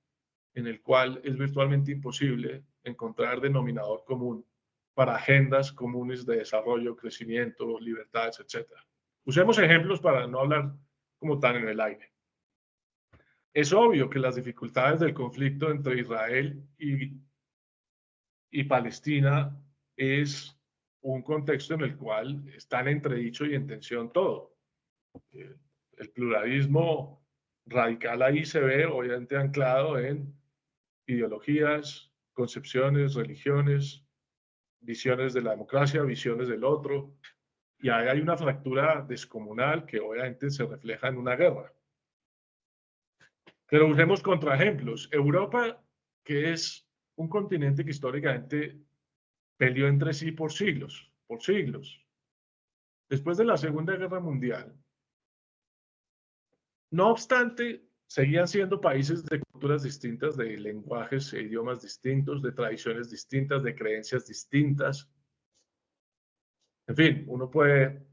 en el cual es virtualmente imposible encontrar denominador común para agendas comunes de desarrollo, crecimiento, libertades, etc. Usemos ejemplos para no hablar como tan en el aire. Es obvio que las dificultades del conflicto entre Israel y Palestina es un contexto en el cual está en entredicho y en tensión todo. El pluralismo radical ahí se ve obviamente anclado en ideologías, concepciones, religiones, visiones de la democracia, visiones del otro, y ahí hay una fractura descomunal que obviamente se refleja en una guerra. Pero usemos contraejemplos. Europa, que es un continente que históricamente peleó entre sí por siglos, por siglos. Después de la Segunda Guerra Mundial, no obstante, seguían siendo países de culturas distintas, de lenguajes e idiomas distintos, de tradiciones distintas, de creencias distintas. En fin, uno puede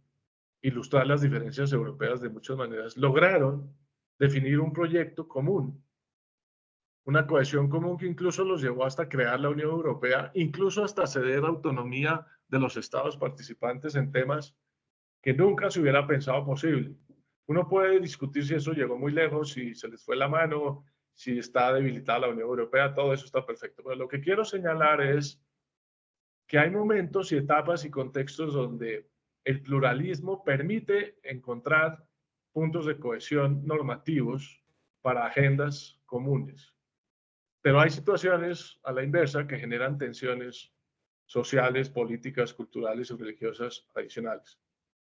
ilustrar las diferencias europeas de muchas maneras. Lograron definir un proyecto común, una cohesión común que incluso los llevó hasta crear la Unión Europea, incluso hasta ceder autonomía de los estados participantes en temas que nunca se hubiera pensado posible. Uno puede discutir si eso llegó muy lejos, si se les fue la mano, si está debilitada la Unión Europea, todo eso está perfecto. Pero lo que quiero señalar es que hay momentos y etapas y contextos donde el pluralismo permite encontrar puntos de cohesión normativos para agendas comunes. Pero hay situaciones a la inversa que generan tensiones sociales, políticas, culturales y religiosas adicionales.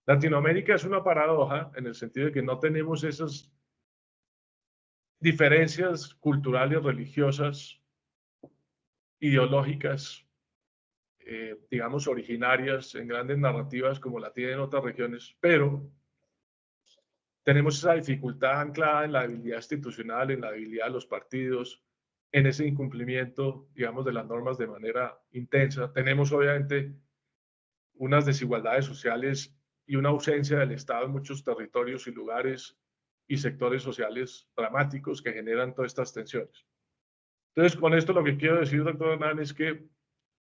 Latinoamérica es una paradoja en el sentido de que no tenemos esas diferencias culturales, religiosas, ideológicas, digamos, originarias en grandes narrativas como la tienen otras regiones, pero tenemos esa dificultad anclada en la debilidad institucional, en la debilidad de los partidos, en ese incumplimiento, digamos, de las normas de manera intensa. Tenemos obviamente unas desigualdades sociales y una ausencia del Estado en muchos territorios y lugares y sectores sociales dramáticos que generan todas estas tensiones. Entonces, con esto lo que quiero decir, doctor Hernán, es que,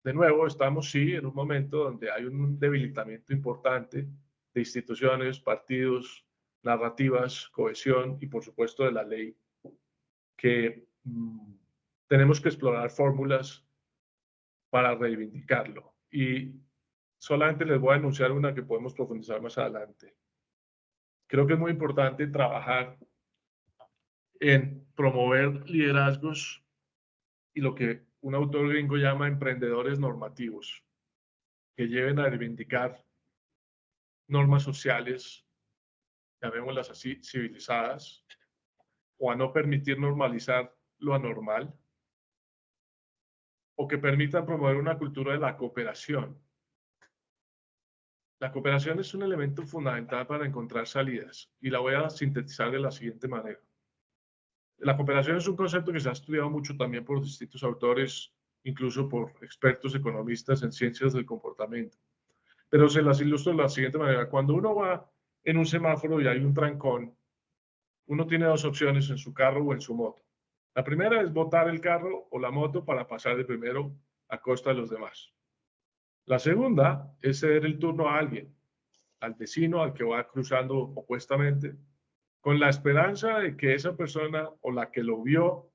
de nuevo, estamos sí en un momento donde hay un debilitamiento importante de instituciones, partidos, narrativas, cohesión y, por supuesto, de la ley, que tenemos que explorar fórmulas para reivindicarlo. Y solamente les voy a anunciar una que podemos profundizar más adelante. Creo que es muy importante trabajar en promover liderazgos y lo que un autor gringo llama emprendedores normativos, que lleven a reivindicar normas sociales, llamémoslas así, civilizadas, o a no permitir normalizar lo anormal, o que permitan promover una cultura de la cooperación. La cooperación es un elemento fundamental para encontrar salidas, y la voy a sintetizar de la siguiente manera. La cooperación es un concepto que se ha estudiado mucho también por distintos autores, incluso por expertos economistas en ciencias del comportamiento. Pero se las ilustro de la siguiente manera. Cuando uno va en un semáforo y hay un trancón, uno tiene dos opciones en su carro o en su moto. La primera es botar el carro o la moto para pasar de primero a costa de los demás. La segunda es ceder el turno a alguien, al vecino, al que va cruzando opuestamente, con la esperanza de que esa persona o la que lo vio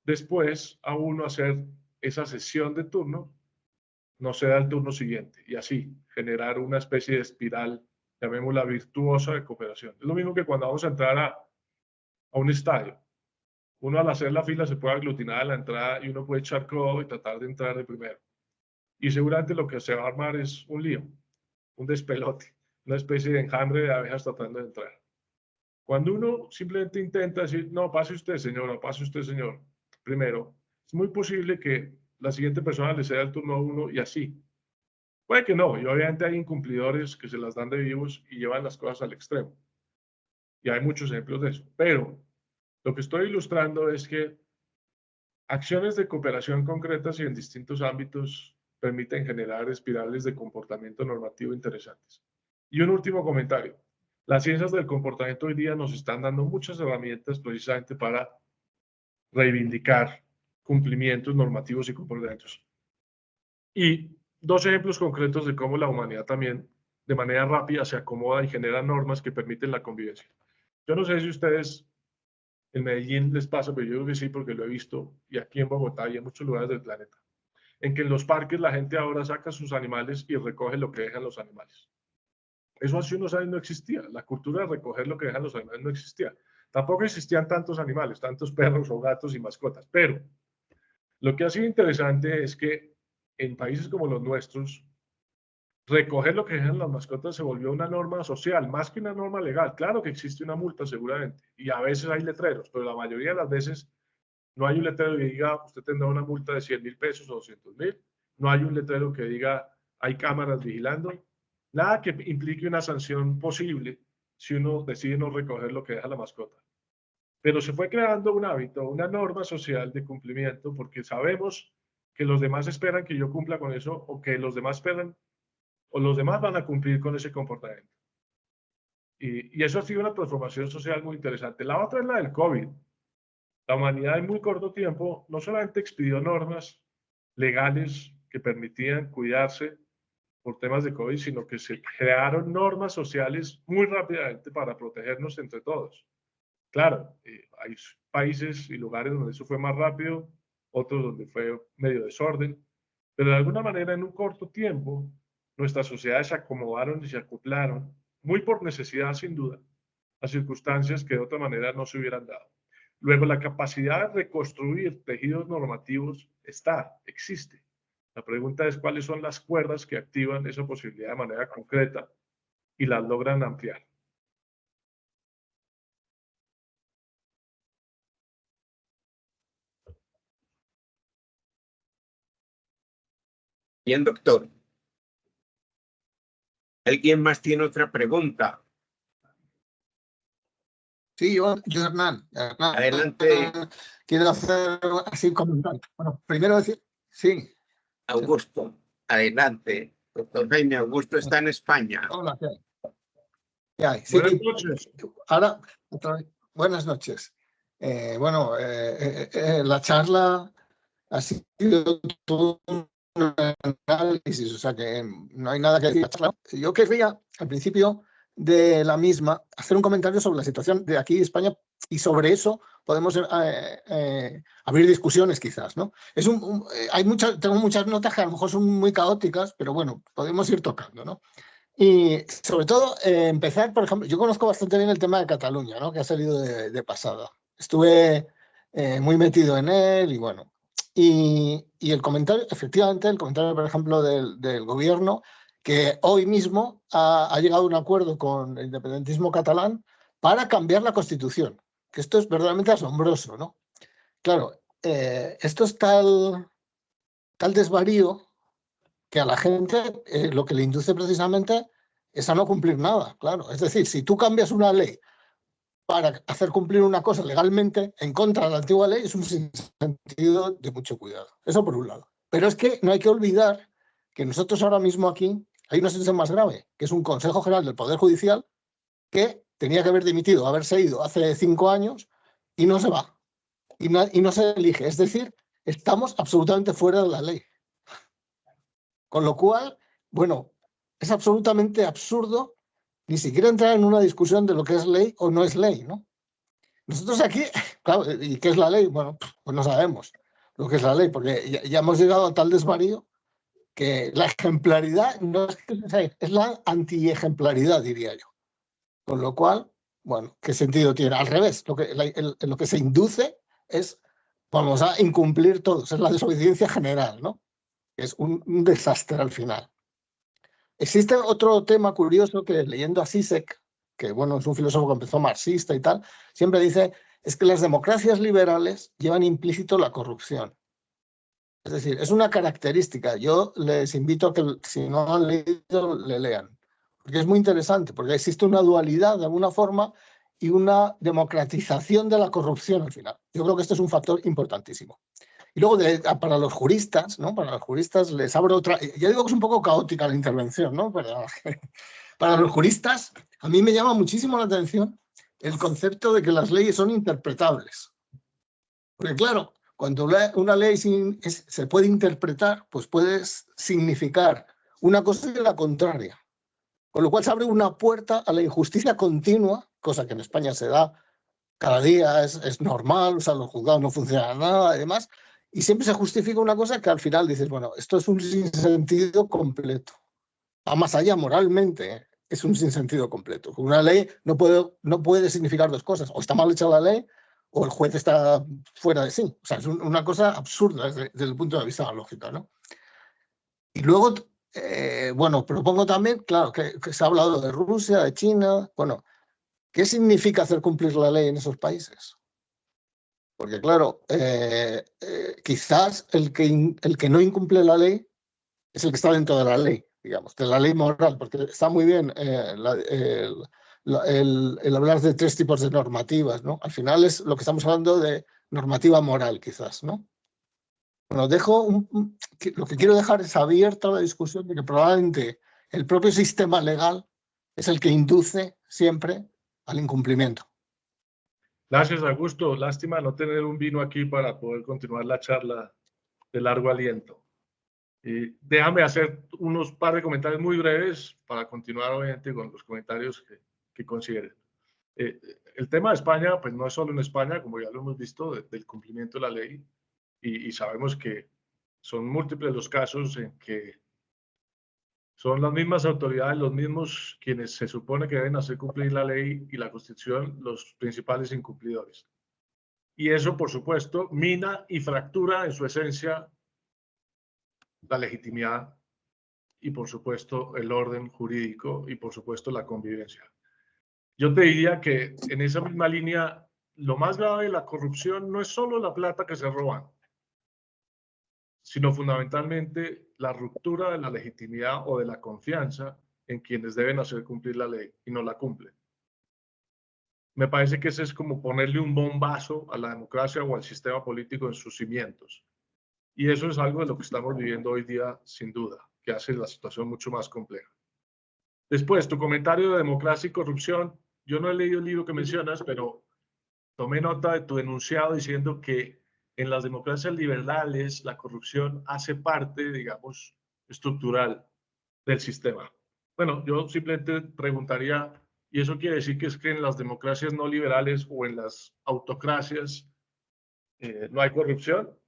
después a uno hacer esa sesión de turno, no se da el turno siguiente y así generar una especie de espiral, llamémosla virtuosa de cooperación. Es lo mismo que cuando vamos a entrar a un estadio. Uno al hacer la fila se puede aglutinar a la entrada y uno puede echar codo y tratar de entrar de primero. Y seguramente lo que se va a armar es un lío, un despelote, una especie de enjambre de abejas tratando de entrar. Cuando uno simplemente intenta decir, no, pase usted, señora, pase usted, señor, primero, es muy posible que la siguiente persona le ceda el turno a uno y así. Puede que no, y obviamente hay incumplidores que se las dan de vivos y llevan las cosas al extremo. Y hay muchos ejemplos de eso. Pero lo que estoy ilustrando es que acciones de cooperación concretas y en distintos ámbitos permiten generar espirales de comportamiento normativo interesantes. Y un último comentario. Las ciencias del comportamiento hoy día nos están dando muchas herramientas precisamente para reivindicar cumplimientos normativos y comportamientos. Y dos ejemplos concretos de cómo la humanidad también de manera rápida se acomoda y genera normas que permiten la convivencia. Yo no sé si ustedes en Medellín les pasa, pero yo creo que sí, porque lo he visto, y aquí en Bogotá y en muchos lugares del planeta, en que en los parques la gente ahora saca sus animales y recoge lo que dejan los animales. Eso hace unos años no existía. La cultura de recoger lo que dejan los animales no existía. Tampoco existían tantos animales, tantos perros o gatos y mascotas. Pero lo que ha sido interesante es que en países como los nuestros, recoger lo que dejan las mascotas se volvió una norma social, más que una norma legal. Claro que existe una multa seguramente, y a veces hay letreros, pero la mayoría de las veces no hay un letrero que diga usted tendrá una multa de 100.000 pesos o 200.000. No hay un letrero que diga hay cámaras vigilando. Nada que implique una sanción posible si uno decide no recoger lo que deja la mascota. Pero se fue creando un hábito, una norma social de cumplimiento, porque sabemos que los demás esperan que yo cumpla con eso o que los demás esperan o los demás van a cumplir con ese comportamiento. Y eso ha sido una transformación social muy interesante. La otra es la del COVID. La humanidad en muy corto tiempo no solamente expidió normas legales que permitían cuidarse por temas de COVID, sino que se crearon normas sociales muy rápidamente para protegernos entre todos. Claro, hay países y lugares donde eso fue más rápido, otros donde fue medio desorden, pero de alguna manera en un corto tiempo nuestras sociedades se acomodaron y se acoplaron, muy por necesidad sin duda, a circunstancias que de otra manera no se hubieran dado. Luego, la capacidad de reconstruir tejidos normativos existe. La pregunta es cuáles son las cuerdas que activan esa posibilidad de manera concreta y las logran ampliar. Bien, doctor. ¿Alguien más tiene otra pregunta? Sí, yo Hernán, Adelante, quiero hacer así un comentario. Bueno, primero decir, sí. Augusto. Adelante. Doctor Jaime Augusto está en España. Hola, ¿qué hay? ¿Qué hay? Sí, Buenas noches. ahora, otra vez, buenas noches. La charla ha sido todo un análisis, o sea que no hay nada que decir. Yo querría, al principio de la misma, hacer un comentario sobre la situación de aquí de España y sobre eso podemos abrir discusiones quizás, ¿no? Tengo muchas notas que a lo mejor son muy caóticas, pero bueno, podemos ir tocando, ¿no? Y sobre todo empezar, por ejemplo, yo conozco bastante bien el tema de Cataluña, ¿no? Que ha salido de pasada. Estuve muy metido en él y bueno. Y el comentario, efectivamente, el comentario, por ejemplo, del gobierno, que hoy mismo ha llegado a un acuerdo con el independentismo catalán para cambiar la Constitución, que esto es verdaderamente asombroso, ¿no? Claro, esto es tal desvarío que a la gente lo que le induce precisamente es a no cumplir nada, claro. Es decir, si tú cambias una ley para hacer cumplir una cosa legalmente en contra de la antigua ley, es un sinsentido de mucho cuidado. Eso por un lado. Pero es que no hay que olvidar que nosotros ahora mismo aquí hay una situación más grave, que es un Consejo General del Poder Judicial que tenía que haber dimitido, haberse ido hace 5 años y no se va. Y no se elige. Es decir, estamos absolutamente fuera de la ley. Con lo cual, bueno, es absolutamente absurdo ni siquiera entrar en una discusión de lo que es ley o no es ley, ¿no? Nosotros aquí, claro, ¿y qué es la ley? Bueno, pues no sabemos lo que es la ley, porque ya hemos llegado a tal desvarío que la ejemplaridad no es que sea, es la anti-ejemplaridad, diría yo. Con lo cual, bueno, ¿qué sentido tiene? Al revés, lo que se induce es, vamos a incumplir todos, es la desobediencia general, ¿no? Es un desastre al final. Existe otro tema curioso que leyendo a Zizek, que bueno, es un filósofo que empezó marxista y tal, siempre dice, es que las democracias liberales llevan implícito la corrupción. Es decir, es una característica. Yo les invito a que, si no han leído, le lean. Porque es muy interesante, porque existe una dualidad de alguna forma y una democratización de la corrupción al final. Yo creo que esto es un factor importantísimo. Y luego para los juristas, ¿no? Para los juristas les abro otra. Ya digo que es un poco caótica la intervención, ¿no? Para los juristas, a mí me llama muchísimo la atención el concepto de que las leyes son interpretables. Porque claro, cuando una ley se puede interpretar, pues puede significar una cosa y la contraria. Con lo cual se abre una puerta a la injusticia continua, cosa que en España se da cada día, es normal, o sea, los juzgados no funcionan nada y demás, y siempre se justifica una cosa que al final dices, bueno, esto es un sinsentido completo. Va más allá moralmente, es un sinsentido completo. Una ley no puede significar dos cosas, o está mal hecha la ley o el juez está fuera de sí. O sea, es una cosa absurda desde el punto de vista de la lógica, ¿no? Y luego, bueno, propongo también, claro, que se ha hablado de Rusia, de China, bueno, ¿qué significa hacer cumplir la ley en esos países? Porque claro, quizás el que no incumple la ley es el que está dentro de la ley, digamos, de la ley moral, porque está muy bien el hablar de 3 tipos de normativas, ¿no? Al final es lo que estamos hablando de normativa moral, quizás, ¿no? Bueno, lo que quiero dejar es abierta la discusión de que probablemente el propio sistema legal es el que induce siempre al incumplimiento. Gracias, Augusto. Lástima no tener un vino aquí para poder continuar la charla de largo aliento. Déjame hacer unos par de comentarios muy breves para continuar, obviamente, con los comentarios que consideren. El tema de España, pues no es solo en España, como ya lo hemos visto, del cumplimiento de la ley, y sabemos que son múltiples los casos en que son las mismas autoridades, los mismos quienes se supone que deben hacer cumplir la ley y la Constitución, los principales incumplidores. Y eso, por supuesto, mina y fractura en su esencia la legitimidad y, por supuesto, el orden jurídico y, por supuesto, la convivencia. Yo te diría que en esa misma línea, lo más grave de la corrupción no es solo la plata que se roban, sino fundamentalmente la ruptura de la legitimidad o de la confianza en quienes deben hacer cumplir la ley y no la cumplen. me parece que ese es como ponerle un bombazo a la democracia o al sistema político en sus cimientos. Y eso es algo de lo que estamos viviendo hoy día, sin duda, que hace la situación mucho más compleja. Después, tu comentario de democracia y corrupción. Yo no he leído el libro que mencionas, pero tomé nota de tu enunciado diciendo que en las democracias liberales la corrupción hace parte, digamos, estructural del sistema. Bueno, yo simplemente preguntaría, ¿y eso quiere decir que es que en las democracias no liberales o en las autocracias no hay corrupción?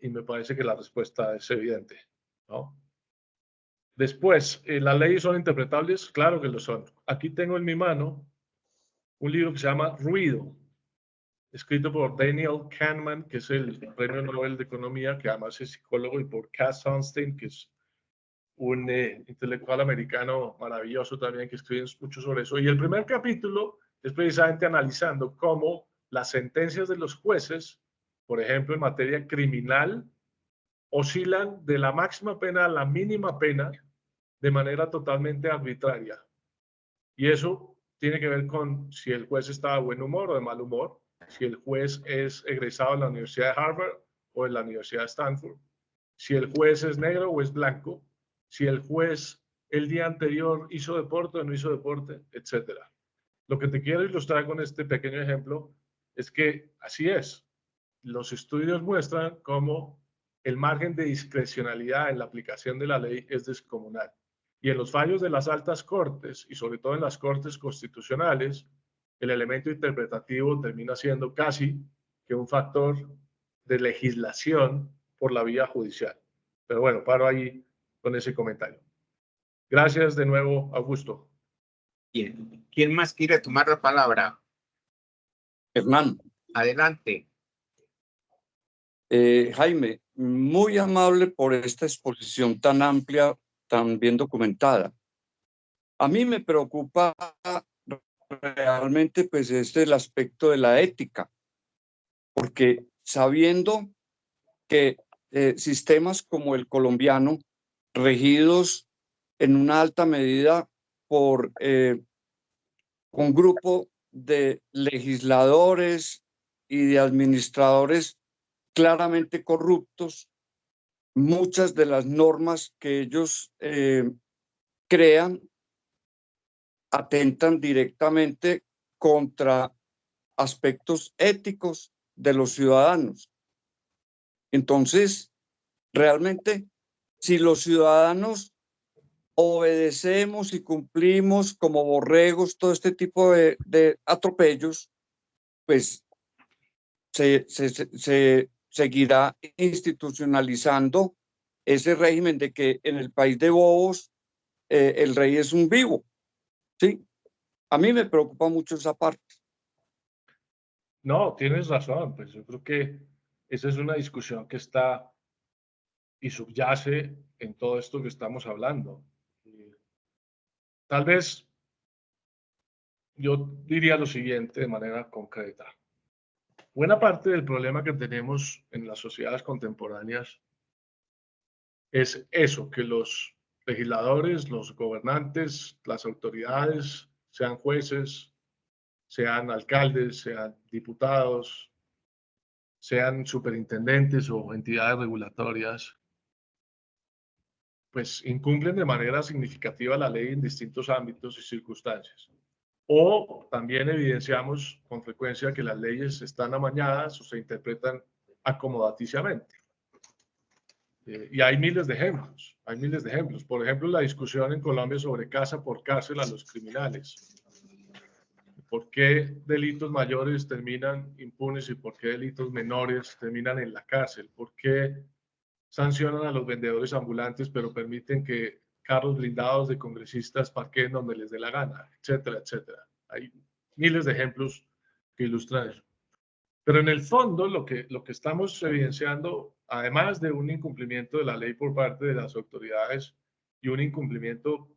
Y me parece que la respuesta es evidente, ¿no? Después, ¿las leyes son interpretables? Claro que lo son. Aquí tengo en mi mano un libro que se llama Ruido, escrito por Daniel Kahneman, que es el premio Nobel de Economía, que además es psicólogo, y por Cass Sunstein, que es un intelectual americano maravilloso también, que escribe mucho sobre eso. Y el primer capítulo es precisamente analizando cómo las sentencias de los jueces, por ejemplo, en materia criminal, oscilan de la máxima pena a la mínima pena de manera totalmente arbitraria. Y eso tiene que ver con si el juez está de buen humor o de mal humor, si el juez es egresado de la Universidad de Harvard o de la Universidad de Stanford, si el juez es negro o es blanco, si el juez el día anterior hizo deporte o no hizo deporte, etc. Lo que te quiero ilustrar con este pequeño ejemplo es que así es. Los estudios muestran cómo el margen de discrecionalidad en la aplicación de la ley es descomunal. Y en los fallos de las altas cortes, y sobre todo en las cortes constitucionales, el elemento interpretativo termina siendo casi que un factor de legislación por la vía judicial. Pero bueno, paro ahí con ese comentario. Gracias de nuevo, Augusto. Bien. ¿Quién más quiere tomar la palabra? Hernán, Adelante. Jaime, muy amable por esta exposición tan amplia, tan bien documentada. A mí me preocupa realmente pues el aspecto de la ética, porque sabiendo que sistemas como el colombiano, regidos en una alta medida por un grupo de legisladores y de administradores claramente corruptos, muchas de las normas que ellos crean atentan directamente contra aspectos éticos de los ciudadanos. Entonces, realmente, si los ciudadanos obedecemos y cumplimos como borregos todo este tipo de atropellos, pues se seguirá institucionalizando ese régimen de que en el país de bobos el rey es un vivo. Sí, a mí me preocupa mucho esa parte. No, tienes razón, pues yo creo que esa es una discusión que está y subyace en todo esto que estamos hablando. Tal vez yo diría lo siguiente de manera concreta. Buena parte del problema que tenemos en las sociedades contemporáneas es eso, que los legisladores, los gobernantes, las autoridades, sean jueces, sean alcaldes, sean diputados, sean superintendentes o entidades regulatorias, pues incumplen de manera significativa la ley en distintos ámbitos y circunstancias. O también evidenciamos con frecuencia que las leyes están amañadas o se interpretan acomodaticiamente. Y hay miles de ejemplos, hay miles de ejemplos. Por ejemplo, la discusión en Colombia sobre casa por cárcel a los criminales. ¿Por qué delitos mayores terminan impunes y por qué delitos menores terminan en la cárcel? ¿Por qué sancionan a los vendedores ambulantes pero permiten que carros blindados de congresistas parqueen donde les dé la gana? Etcétera, etcétera. Hay miles de ejemplos que ilustran eso. Pero en el fondo lo que estamos evidenciando, además de un incumplimiento de la ley por parte de las autoridades y un incumplimiento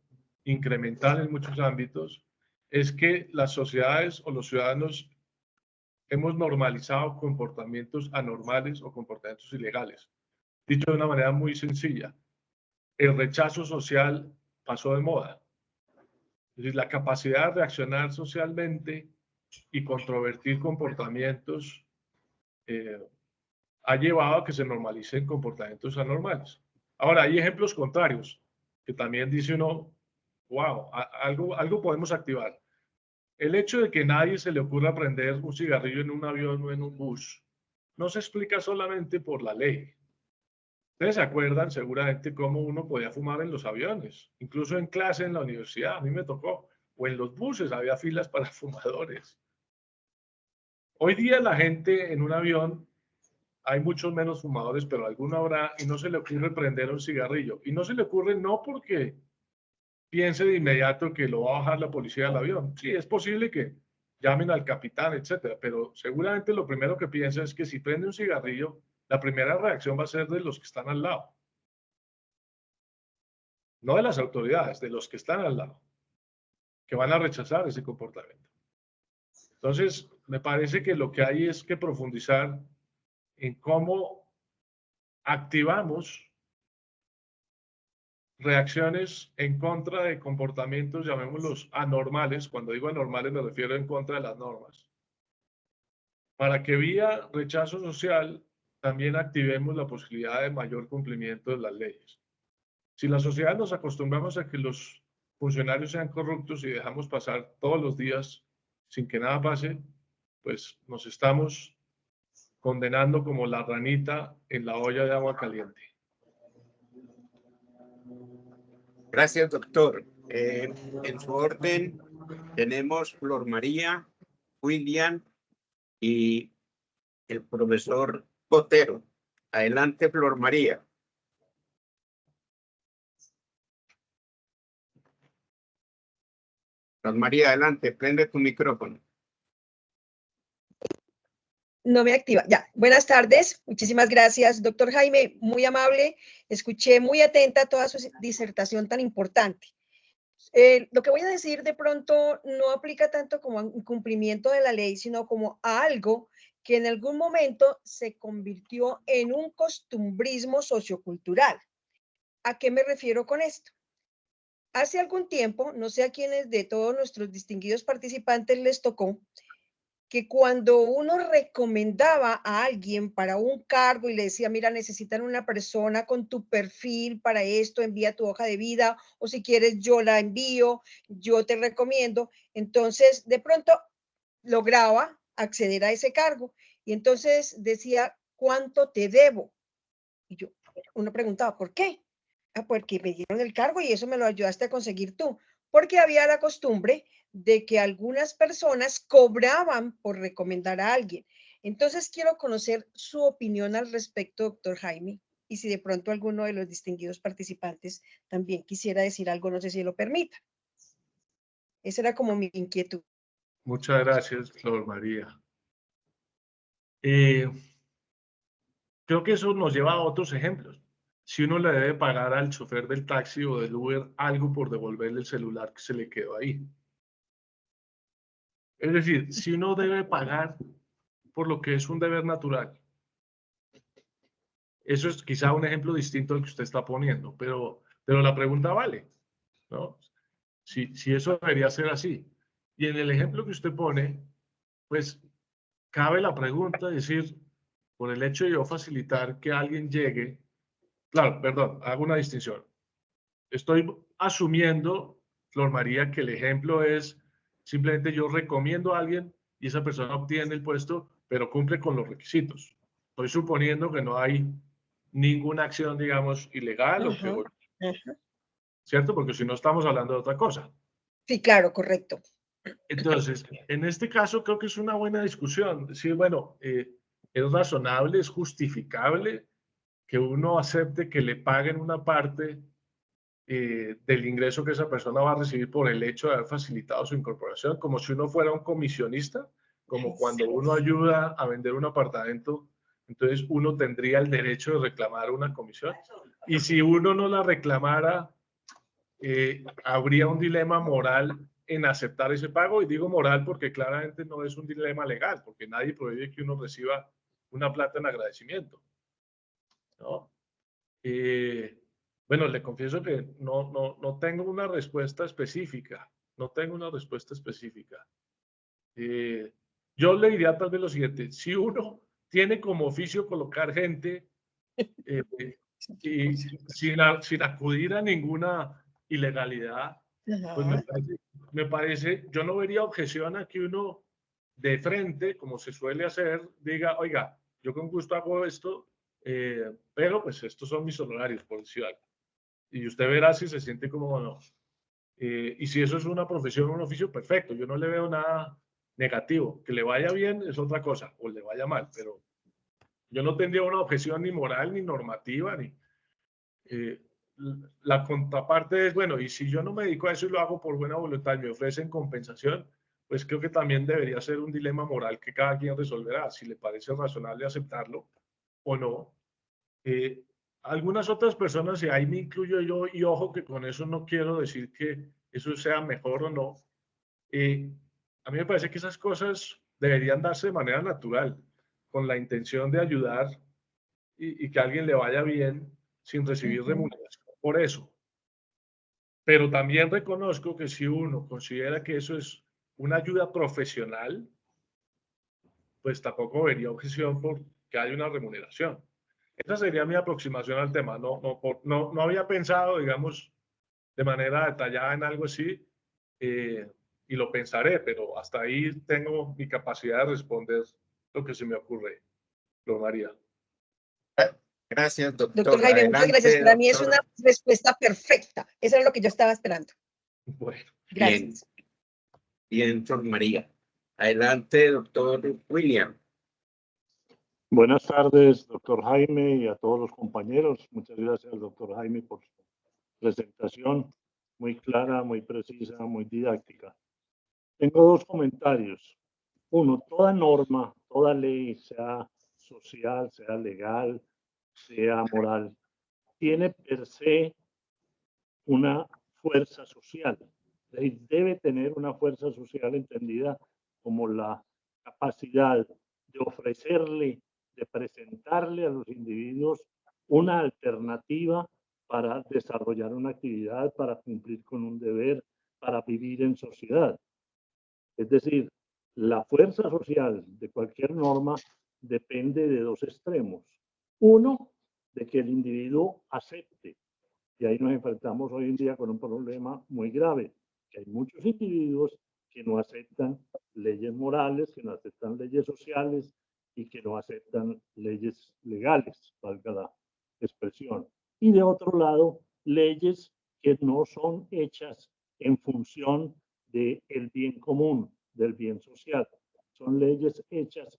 incremental en muchos ámbitos, es que las sociedades o los ciudadanos hemos normalizado comportamientos anormales o comportamientos ilegales. Dicho de una manera muy sencilla, el rechazo social pasó de moda. Es decir, la capacidad de reaccionar socialmente y controvertir comportamientos ha llevado a que se normalicen comportamientos anormales. Ahora, hay ejemplos contrarios, que también dice uno, wow, algo podemos activar. El hecho de que nadie se le ocurra prender un cigarrillo en un avión o en un bus no se explica solamente por la ley. Ustedes se acuerdan seguramente cómo uno podía fumar en los aviones, incluso en clase en la universidad, a mí me tocó, o en los buses había filas para fumadores. Hoy día la gente en un avión, hay muchos menos fumadores, pero alguno habrá, y no se le ocurre prender un cigarrillo. Y no se le ocurre no porque piense de inmediato que lo va a bajar la policía del avión. Sí, es posible que llamen al capitán, etcétera, pero seguramente lo primero que piensa es que si prende un cigarrillo, la primera reacción va a ser de los que están al lado. No de las autoridades, de los que están al lado, que van a rechazar ese comportamiento. Entonces, me parece que lo que hay es que profundizar en cómo activamos reacciones en contra de comportamientos, llamémoslos anormales. Cuando digo anormales me refiero en contra de las normas. Para que vía rechazo social también activemos la posibilidad de mayor cumplimiento de las leyes. Si la sociedad nos acostumbramos a que los funcionarios sean corruptos y dejamos pasar todos los días sin que nada pase, pues nos estamos condenando como la ranita en la olla de agua caliente. Gracias, doctor. En su orden tenemos Flor María, William y el profesor Botero. Adelante, Flor María. Flor María, adelante, prende tu micrófono. No me activa. Ya, buenas tardes. Muchísimas gracias, doctor Jaime. Muy amable. Escuché muy atenta toda su disertación tan importante. Lo que voy a decir de pronto no aplica tanto como a un cumplimiento de la ley, sino como a algo que en algún momento se convirtió en un costumbrismo sociocultural. ¿A qué me refiero con esto? Hace algún tiempo, no sé a quiénes de todos nuestros distinguidos participantes les tocó, que cuando uno recomendaba a alguien para un cargo y le decía, mira, necesitan una persona con tu perfil para esto, envía tu hoja de vida, o si quieres yo la envío, yo te recomiendo, entonces de pronto lograba acceder a ese cargo y entonces decía, ¿cuánto te debo? Y uno preguntaba, ¿por qué? Ah, porque me dieron el cargo y eso me lo ayudaste a conseguir tú, porque había la costumbre de que algunas personas cobraban por recomendar a alguien. Entonces quiero conocer su opinión al respecto, doctor Jaime, y si de pronto alguno de los distinguidos participantes también quisiera decir algo, no sé si lo permita. Esa era como mi inquietud. Muchas gracias, Flor María. Creo que eso nos lleva a otros ejemplos. Si uno le debe pagar al chofer del taxi o del Uber algo por devolverle el celular que se le quedó ahí. Es decir, si uno debe pagar por lo que es un deber natural. Eso es quizá un ejemplo distinto al que usted está poniendo, pero la pregunta vale, ¿no? Si eso debería ser así. Y en el ejemplo que usted pone, pues cabe la pregunta, es decir, por el hecho de yo facilitar que alguien llegue, claro, perdón, hago una distinción. Estoy asumiendo, Flor María, que el ejemplo es simplemente yo recomiendo a alguien y esa persona obtiene el puesto, pero cumple con los requisitos. Estoy suponiendo que no hay ninguna acción, digamos, ilegal o que, ¿cierto? Porque si no estamos hablando de otra cosa. Sí, claro, correcto. Entonces, en este caso creo que es una buena discusión. Decir, bueno, es razonable, es justificable que uno acepte que le paguen una parte del ingreso que esa persona va a recibir por el hecho de haber facilitado su incorporación, como si uno fuera un comisionista, como cuando uno ayuda a vender un apartamento, entonces uno tendría el derecho de reclamar una comisión. Y si uno no la reclamara, habría un dilema moral en aceptar ese pago, y digo moral porque claramente no es un dilema legal, porque nadie prohíbe que uno reciba una plata en agradecimiento, ¿no? Bueno, le confieso que no tengo una respuesta específica, no tengo una respuesta específica. Yo le diría tal vez lo siguiente: si uno tiene como oficio colocar gente y sin acudir a ninguna ilegalidad, pues Ajá. me parece, yo no vería objeción a que uno de frente, como se suele hacer, diga, oiga, yo con gusto hago esto, pero pues estos son mis honorarios, por decir algo. Y usted verá si se siente cómodo o no. Y si eso es una profesión o un oficio, perfecto. Yo no le veo nada negativo. Que le vaya bien es otra cosa, o le vaya mal, pero yo no tendría una objeción ni moral, ni normativa, ni... la contraparte es, bueno, y si yo no me dedico a eso y lo hago por buena voluntad y me ofrecen compensación, pues creo que también debería ser un dilema moral que cada quien resolverá, si le parece razonable aceptarlo o no. Algunas otras personas, y ahí me incluyo yo, y ojo que con eso no quiero decir que eso sea mejor o no, a mí me parece que esas cosas deberían darse de manera natural, con la intención de ayudar y que a alguien le vaya bien sin recibir remuneración por eso. Pero también reconozco que si uno considera que eso es una ayuda profesional, pues tampoco vería objeción por que haya una remuneración. Esa sería mi aproximación al tema. No había pensado, digamos, de manera detallada en algo así, y lo pensaré, pero hasta ahí tengo mi capacidad de responder lo que se me ocurre, Flor María. Gracias, doctor. Doctor Jaime, muchas gracias. Adelante, Para mí es doctor. una respuesta perfecta. Eso es lo que yo estaba esperando. Bueno, Gracias. Bien, Flor María. Adelante, doctor William. Buenas tardes, doctor Jaime, y a todos los compañeros. Muchas gracias, doctor Jaime, por su presentación muy clara, muy precisa, muy didáctica. Tengo dos comentarios. Uno, toda norma, toda ley, sea social, sea legal, sea moral, tiene per se una fuerza social. Debe tener una fuerza social entendida como la capacidad de ofrecerle, de presentarle a los individuos una alternativa para desarrollar una actividad, para cumplir con un deber, para vivir en sociedad. Es decir, la fuerza social de cualquier norma depende de dos extremos. Uno, de que el individuo acepte. Y ahí nos enfrentamos hoy en día con un problema muy grave, que hay muchos individuos que no aceptan leyes morales, que no aceptan leyes sociales y que no aceptan leyes legales, valga la expresión. Y de otro lado, leyes que no son hechas en función del bien común, del bien social. Son leyes hechas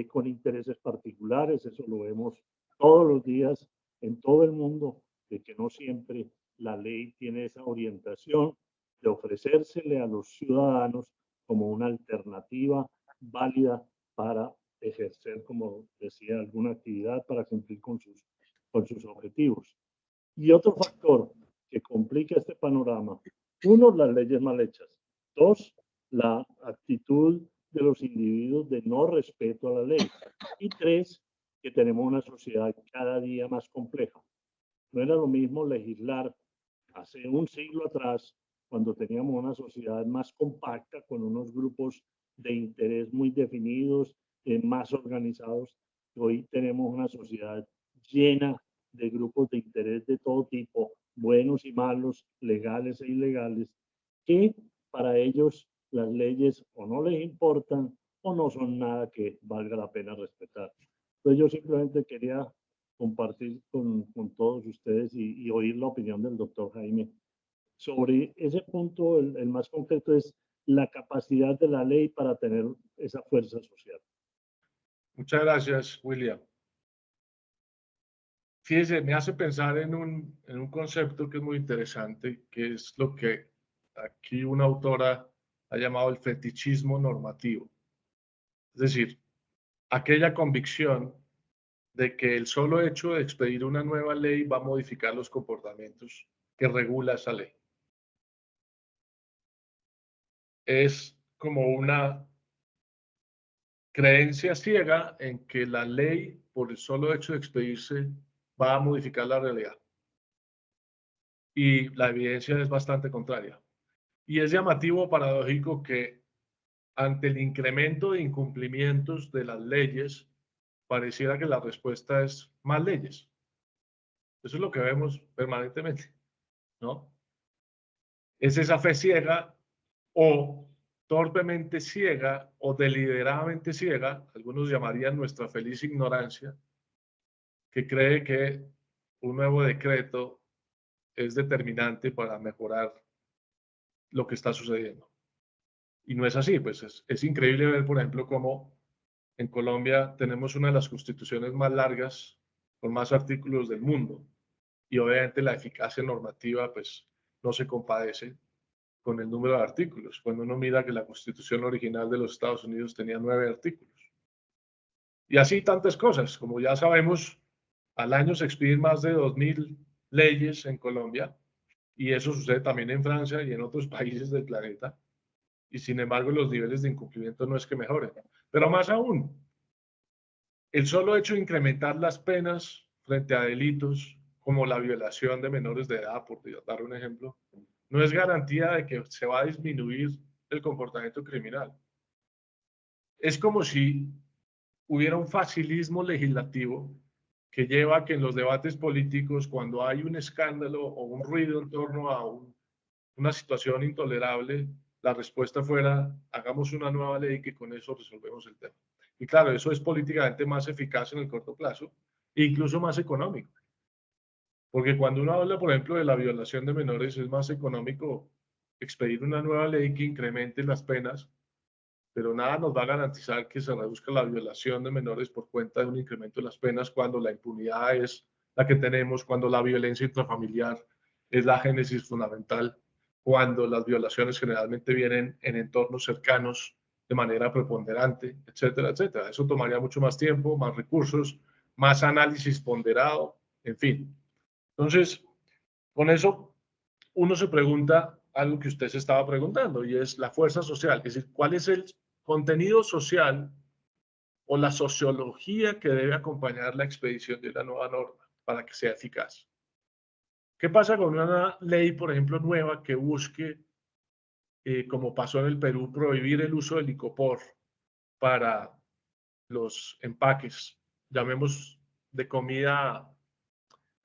con intereses particulares, eso lo vemos todos los días en todo el mundo, de que no siempre la ley tiene esa orientación de ofrecérsele a los ciudadanos como una alternativa válida para ejercer, como decía, alguna actividad para cumplir con sus objetivos. Y otro factor que complica este panorama, uno, las leyes mal hechas. Dos, la actitud de los individuos de no respeto a la ley. Y tres, que tenemos una sociedad cada día más compleja. No era lo mismo legislar hace un siglo atrás, cuando teníamos una sociedad más compacta, con unos grupos de interés muy definidos, más organizados. Hoy tenemos una sociedad llena de grupos de interés de todo tipo, buenos y malos, legales e ilegales, que para ellos las leyes o no les importan o no son nada que valga la pena respetar. Entonces yo simplemente quería compartir con todos ustedes y oír la opinión del doctor Jaime sobre ese punto. El más concreto es la capacidad de la ley para tener esa fuerza social. muchas gracias, William. Fíjese, me hace pensar en un concepto que es muy interesante, que es lo que aquí una autora ha llamado el fetichismo normativo. Es decir, aquella convicción de que el solo hecho de expedir una nueva ley va a modificar los comportamientos que regula esa ley. Es como una creencia ciega en que la ley, por el solo hecho de expedirse, va a modificar la realidad. Y la evidencia es bastante contraria. Y es llamativo, paradójico, que ante el incremento de incumplimientos de las leyes, pareciera que la respuesta es más leyes. Eso es lo que vemos permanentemente, ¿no? Es esa fe ciega o torpemente ciega o deliberadamente ciega, algunos llamarían nuestra feliz ignorancia, que cree que un nuevo decreto es determinante para mejorar lo que está sucediendo. Y no es así, pues es increíble ver, por ejemplo, cómo en Colombia tenemos una de las constituciones más largas, con más artículos del mundo, y obviamente la eficacia normativa pues no se compadece con el número de artículos, cuando uno mira que la constitución original de los Estados Unidos tenía 9 artículos. Y así tantas cosas, como ya sabemos, al año se expiden más de 2000 leyes en Colombia, y eso sucede también en Francia y en otros países del planeta, y sin embargo los niveles de incumplimiento no es que mejoren. Pero más aún, el solo hecho de incrementar las penas frente a delitos como la violación de menores de edad, por dar un ejemplo, no es garantía de que se va a disminuir el comportamiento criminal. Es como si hubiera un facilismo legislativo que lleva a que en los debates políticos, cuando hay un escándalo o un ruido en torno a una situación intolerable, la respuesta fuera, hagamos una nueva ley que con eso resolvemos el tema. Y claro, eso es políticamente más eficaz en el corto plazo e incluso más económico. Porque cuando uno habla, por ejemplo, de la violación de menores, es más económico expedir una nueva ley que incremente las penas, pero nada nos va a garantizar que se reduzca la violación de menores por cuenta de un incremento de las penas cuando la impunidad es la que tenemos, cuando la violencia intrafamiliar es la génesis fundamental, cuando las violaciones generalmente vienen en entornos cercanos de manera preponderante, etcétera, etcétera. Eso tomaría mucho más tiempo, más recursos, más análisis ponderado, en fin. Entonces, con eso uno se pregunta algo que usted se estaba preguntando, y es la fuerza social, es decir, ¿cuál es el contenido social o la sociología que debe acompañar la expedición de una nueva norma para que sea eficaz? ¿Qué pasa con una ley, por ejemplo, nueva que busque, como pasó en el Perú, prohibir el uso del licopor para los empaques, llamemos de comida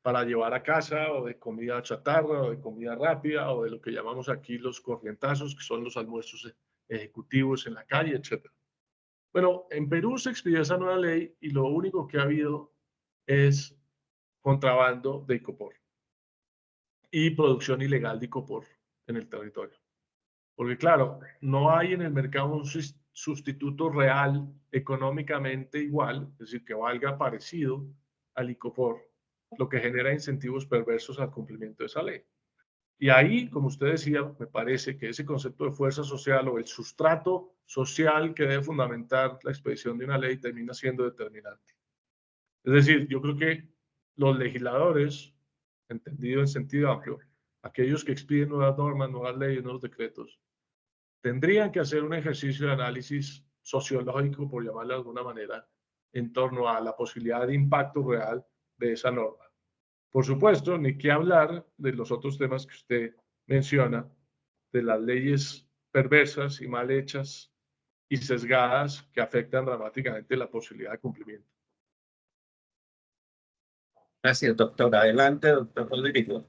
para llevar a casa, o de comida chatarra, o de comida rápida, o de lo que llamamos aquí los corrientazos, que son los almuerzos ejecutivos en la calle, etc. Bueno, en Perú se expidió esa nueva ley y lo único que ha habido es contrabando de icopor y producción ilegal de icopor en el territorio. Porque claro, no hay en el mercado un sustituto real económicamente igual, es decir, que valga parecido al icopor, lo que genera incentivos perversos al cumplimiento de esa ley. Y ahí, como usted decía, me parece que ese concepto de fuerza social o el sustrato social que debe fundamentar la expedición de una ley termina siendo determinante. Es decir, yo creo que los legisladores, entendido en sentido amplio, aquellos que expiden nuevas normas, nuevas leyes, nuevos decretos, tendrían que hacer un ejercicio de análisis sociológico, por llamarlo de alguna manera, en torno a la posibilidad de impacto real de esa norma. Por supuesto, ni qué hablar de los otros temas que usted menciona, de las leyes perversas y mal hechas y sesgadas que afectan dramáticamente la posibilidad de cumplimiento. Gracias, doctor. Adelante, doctor Rodrigo.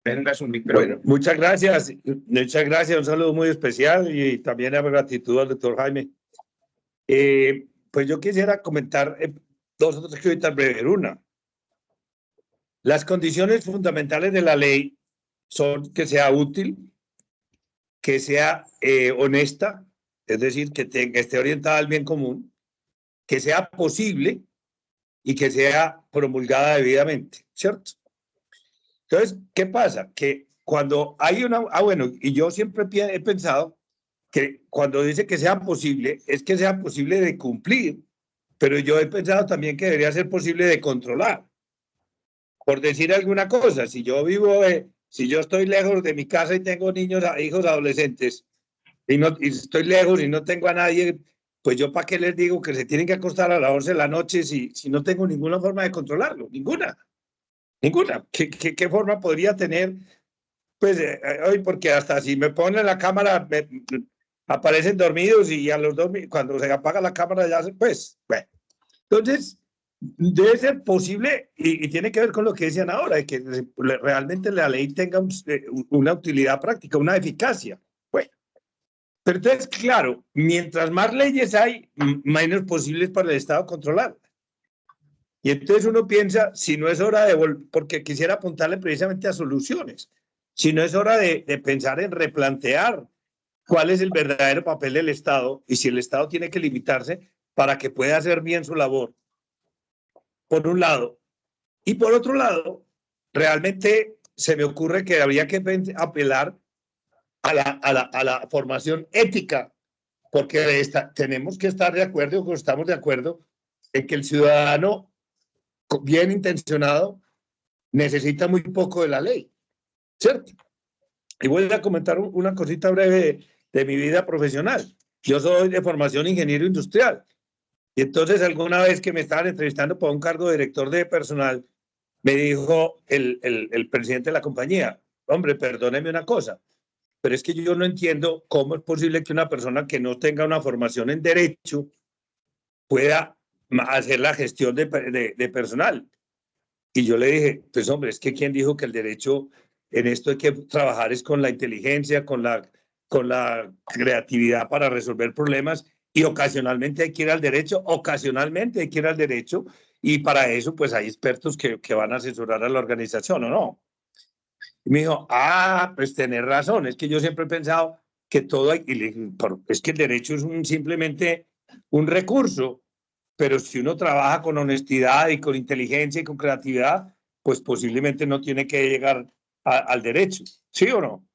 Tenga su micrófono. Bueno, muchas gracias. Muchas gracias. Un saludo muy especial y también a gratitud al doctor Jaime. Pues yo quisiera comentar dos o tres cositas breves. Una, las condiciones fundamentales de la ley son que sea útil, que sea honesta, es decir, que esté orientada al bien común, que sea posible y que sea promulgada debidamente, ¿cierto? Entonces, ¿qué pasa? Que cuando hay una... bueno, y yo siempre he pensado que cuando dice que sea posible, es que sea posible de cumplir, pero yo he pensado también que debería ser posible de controlar. Por decir alguna cosa, si yo vivo, si yo estoy lejos de mi casa y tengo niños, hijos adolescentes, y estoy lejos y no tengo a nadie, pues yo ¿para qué les digo que se tienen que acostar a las 11 de la noche si no tengo ninguna forma de controlarlo? Ninguna. ¿Qué forma podría tener pues, hoy porque hasta si me ponen la cámara, aparecen dormidos y a los cuando se apaga la cámara ya se, pues, bueno. Entonces, debe ser posible y tiene que ver con lo que decían ahora, de que realmente la ley tenga una utilidad práctica, una eficacia. Bueno, pero entonces, claro, mientras más leyes hay, menos posibles para el Estado controlar. Y entonces uno piensa, si no es hora de porque quisiera apuntarle precisamente a soluciones, si no es hora de pensar en replantear cuál es el verdadero papel del Estado y si el Estado tiene que limitarse para que pueda hacer bien su labor, por un lado. Y por otro lado, realmente se me ocurre que habría que apelar a la formación ética, porque tenemos que estar de acuerdo, o estamos de acuerdo, en que el ciudadano bien intencionado necesita muy poco de la ley, ¿cierto? Y voy a comentar una cosita breve de mi vida profesional. Yo soy de formación ingeniero industrial. Y entonces alguna vez que me estaban entrevistando para un cargo de director de personal, me dijo el presidente de la compañía, hombre, perdóneme una cosa, pero es que yo no entiendo cómo es posible que una persona que no tenga una formación en derecho pueda hacer la gestión de personal. Y yo le dije, pues hombre, es que ¿quién dijo que el derecho en esto hay que trabajar es con la inteligencia, con la creatividad para resolver problemas? Y ocasionalmente hay que ir al derecho, y para eso pues hay expertos que van a asesorar a la organización, ¿o no? Y me dijo, pues tenés razón, es que yo siempre he pensado que todo hay, y le dije, es que el derecho es simplemente un recurso, pero si uno trabaja con honestidad y con inteligencia y con creatividad, pues posiblemente no tiene que llegar al derecho, ¿sí o no?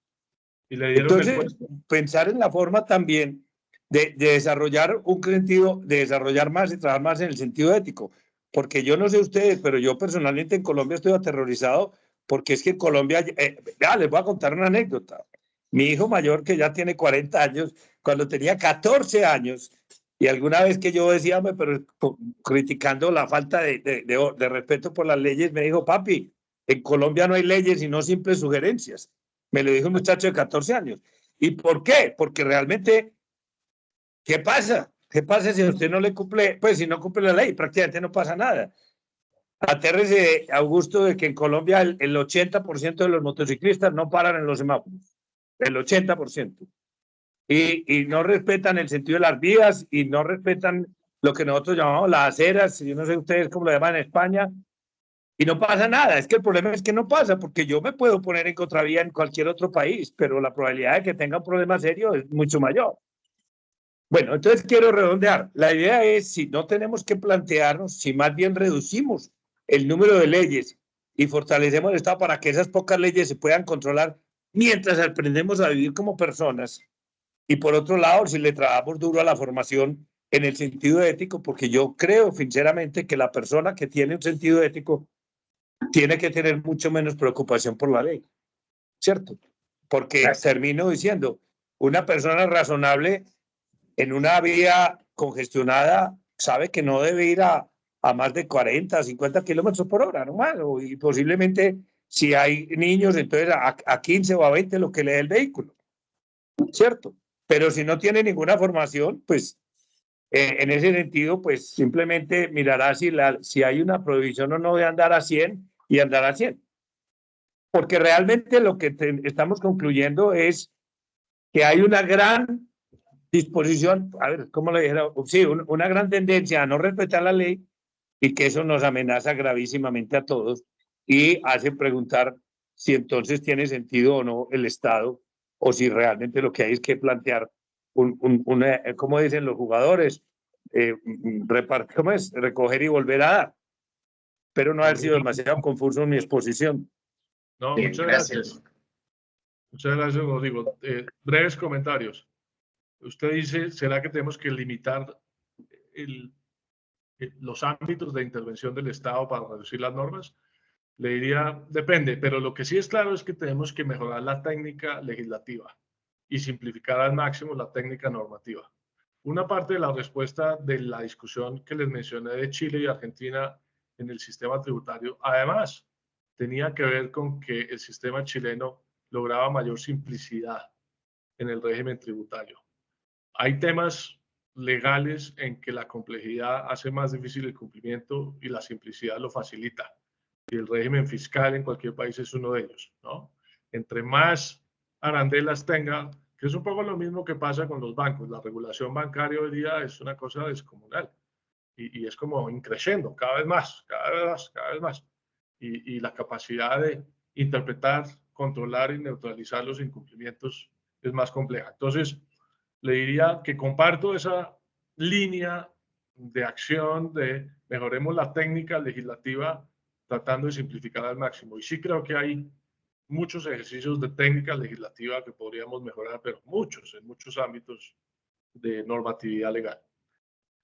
Y le dieron entonces, pensar en la forma también de desarrollar un sentido, de desarrollar más y trabajar más en el sentido ético. Porque yo no sé ustedes, pero yo personalmente en Colombia estoy aterrorizado porque es que en Colombia, les voy a contar una anécdota. Mi hijo mayor, que ya tiene 40 años, cuando tenía 14 años, y alguna vez que yo decía, pero criticando la falta de respeto por las leyes, me dijo, papi, en Colombia no hay leyes sino simples sugerencias. Me lo dijo un muchacho de 14 años. ¿Y por qué? Porque realmente, ¿qué pasa? ¿Qué pasa si usted no le cumple? Pues si no cumple la ley, prácticamente no pasa nada. Atérrese, Augusto, de que en Colombia el 80% de los motociclistas no paran en los semáforos. El 80%. Y no respetan el sentido de las vías y no respetan lo que nosotros llamamos las aceras. Yo no sé ustedes cómo lo llaman en España. Y no pasa nada, es que el problema es que no pasa, porque yo me puedo poner en contravía en cualquier otro país, pero la probabilidad de que tenga un problema serio es mucho mayor. Bueno, entonces quiero redondear. La idea es, si no tenemos que plantearnos, si más bien reducimos el número de leyes y fortalecemos el Estado para que esas pocas leyes se puedan controlar mientras aprendemos a vivir como personas. Y por otro lado, si le trabajamos duro a la formación en el sentido ético, porque yo creo sinceramente que la persona que tiene un sentido ético tiene que tener mucho menos preocupación por la ley, ¿cierto? Porque termino diciendo, una persona razonable en una vía congestionada sabe que no debe ir a más de 40, 50 kilómetros por hora, no más, y posiblemente si hay niños, entonces a 15 o a 20 lo que le dé el vehículo, ¿cierto? Pero si no tiene ninguna formación, pues en ese sentido, pues simplemente mirará si hay una prohibición o no de andar a 100 y andar a 100. Porque realmente lo que estamos concluyendo es que hay una gran disposición, a ver, ¿cómo le dijera? Sí, una gran tendencia a no respetar la ley y que eso nos amenaza gravísimamente a todos y hace preguntar si entonces tiene sentido o no el Estado o si realmente lo que hay es que plantear ¿cómo dicen los jugadores? ¿Cómo es? Recoger y volver a dar. Espero no haber sido demasiado confuso en mi exposición. No, muchas gracias. Muchas gracias, Rodrigo. Breves comentarios. Usted dice, ¿será que tenemos que limitar los ámbitos de intervención del Estado para reducir las normas? Le diría, depende, pero lo que sí es claro es que tenemos que mejorar la técnica legislativa y simplificar al máximo la técnica normativa. Una parte de la respuesta de la discusión que les mencioné de Chile y Argentina en el sistema tributario, además, tenía que ver con que el sistema chileno lograba mayor simplicidad en el régimen tributario. Hay temas legales en que la complejidad hace más difícil el cumplimiento y la simplicidad lo facilita. Y el régimen fiscal en cualquier país es uno de ellos, ¿no? Entre más arandelas tenga, que es un poco lo mismo que pasa con los bancos. La regulación bancaria hoy día es una cosa descomunal y es como increciendo cada vez más, cada vez más, cada vez más. Y la capacidad de interpretar, controlar y neutralizar los incumplimientos es más compleja. Entonces, le diría que comparto esa línea de acción de mejoremos la técnica legislativa tratando de simplificar al máximo. Y sí creo que hay muchos ejercicios de técnica legislativa que podríamos mejorar, pero muchos, en muchos ámbitos de normatividad legal.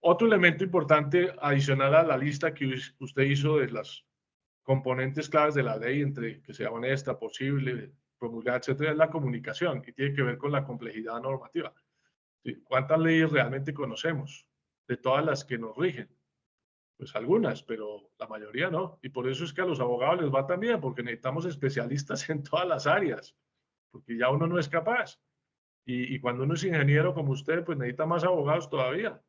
Otro elemento importante adicional a la lista que usted hizo de las componentes claves de la ley, entre que sea honesta, posible, promulgada, etcétera, es la comunicación y tiene que ver con la complejidad normativa. ¿Cuántas leyes realmente conocemos? De todas las que nos rigen. Pues algunas, pero la mayoría no. Y por eso es que a los abogados les va tan bien, porque necesitamos especialistas en todas las áreas, porque ya uno no es capaz. Y cuando uno es ingeniero como usted, pues necesita más abogados todavía.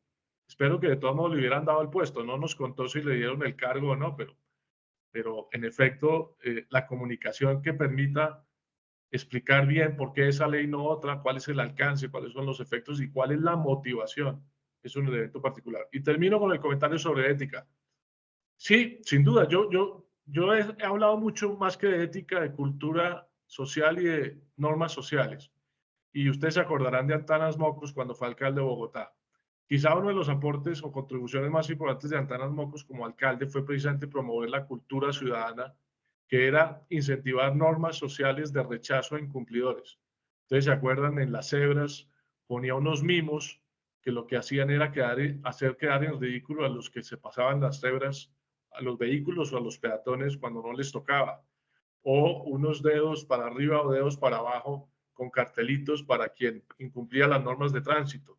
Espero que de todos modos le hubieran dado el puesto. No nos contó si le dieron el cargo o no, pero en efecto, la comunicación que permita explicar bien por qué esa ley no otra, cuál es el alcance, cuáles son los efectos y cuál es la motivación, es un elemento particular. Y termino con el comentario sobre ética. Sí, sin duda, yo he hablado mucho más que de ética, de cultura social y de normas sociales. Y ustedes se acordarán de Antanas Mocos cuando fue alcalde de Bogotá. Quizá uno de los aportes o contribuciones más importantes de Antanas Mocos como alcalde fue precisamente promover la cultura ciudadana, que era incentivar normas sociales de rechazo a incumplidores. Ustedes se acuerdan, en las cebras ponía unos mimos que lo que hacían era hacer quedar en ridículo a los que se pasaban las cebras, a los vehículos o a los peatones cuando no les tocaba. O unos dedos para arriba o dedos para abajo con cartelitos para quien incumplía las normas de tránsito,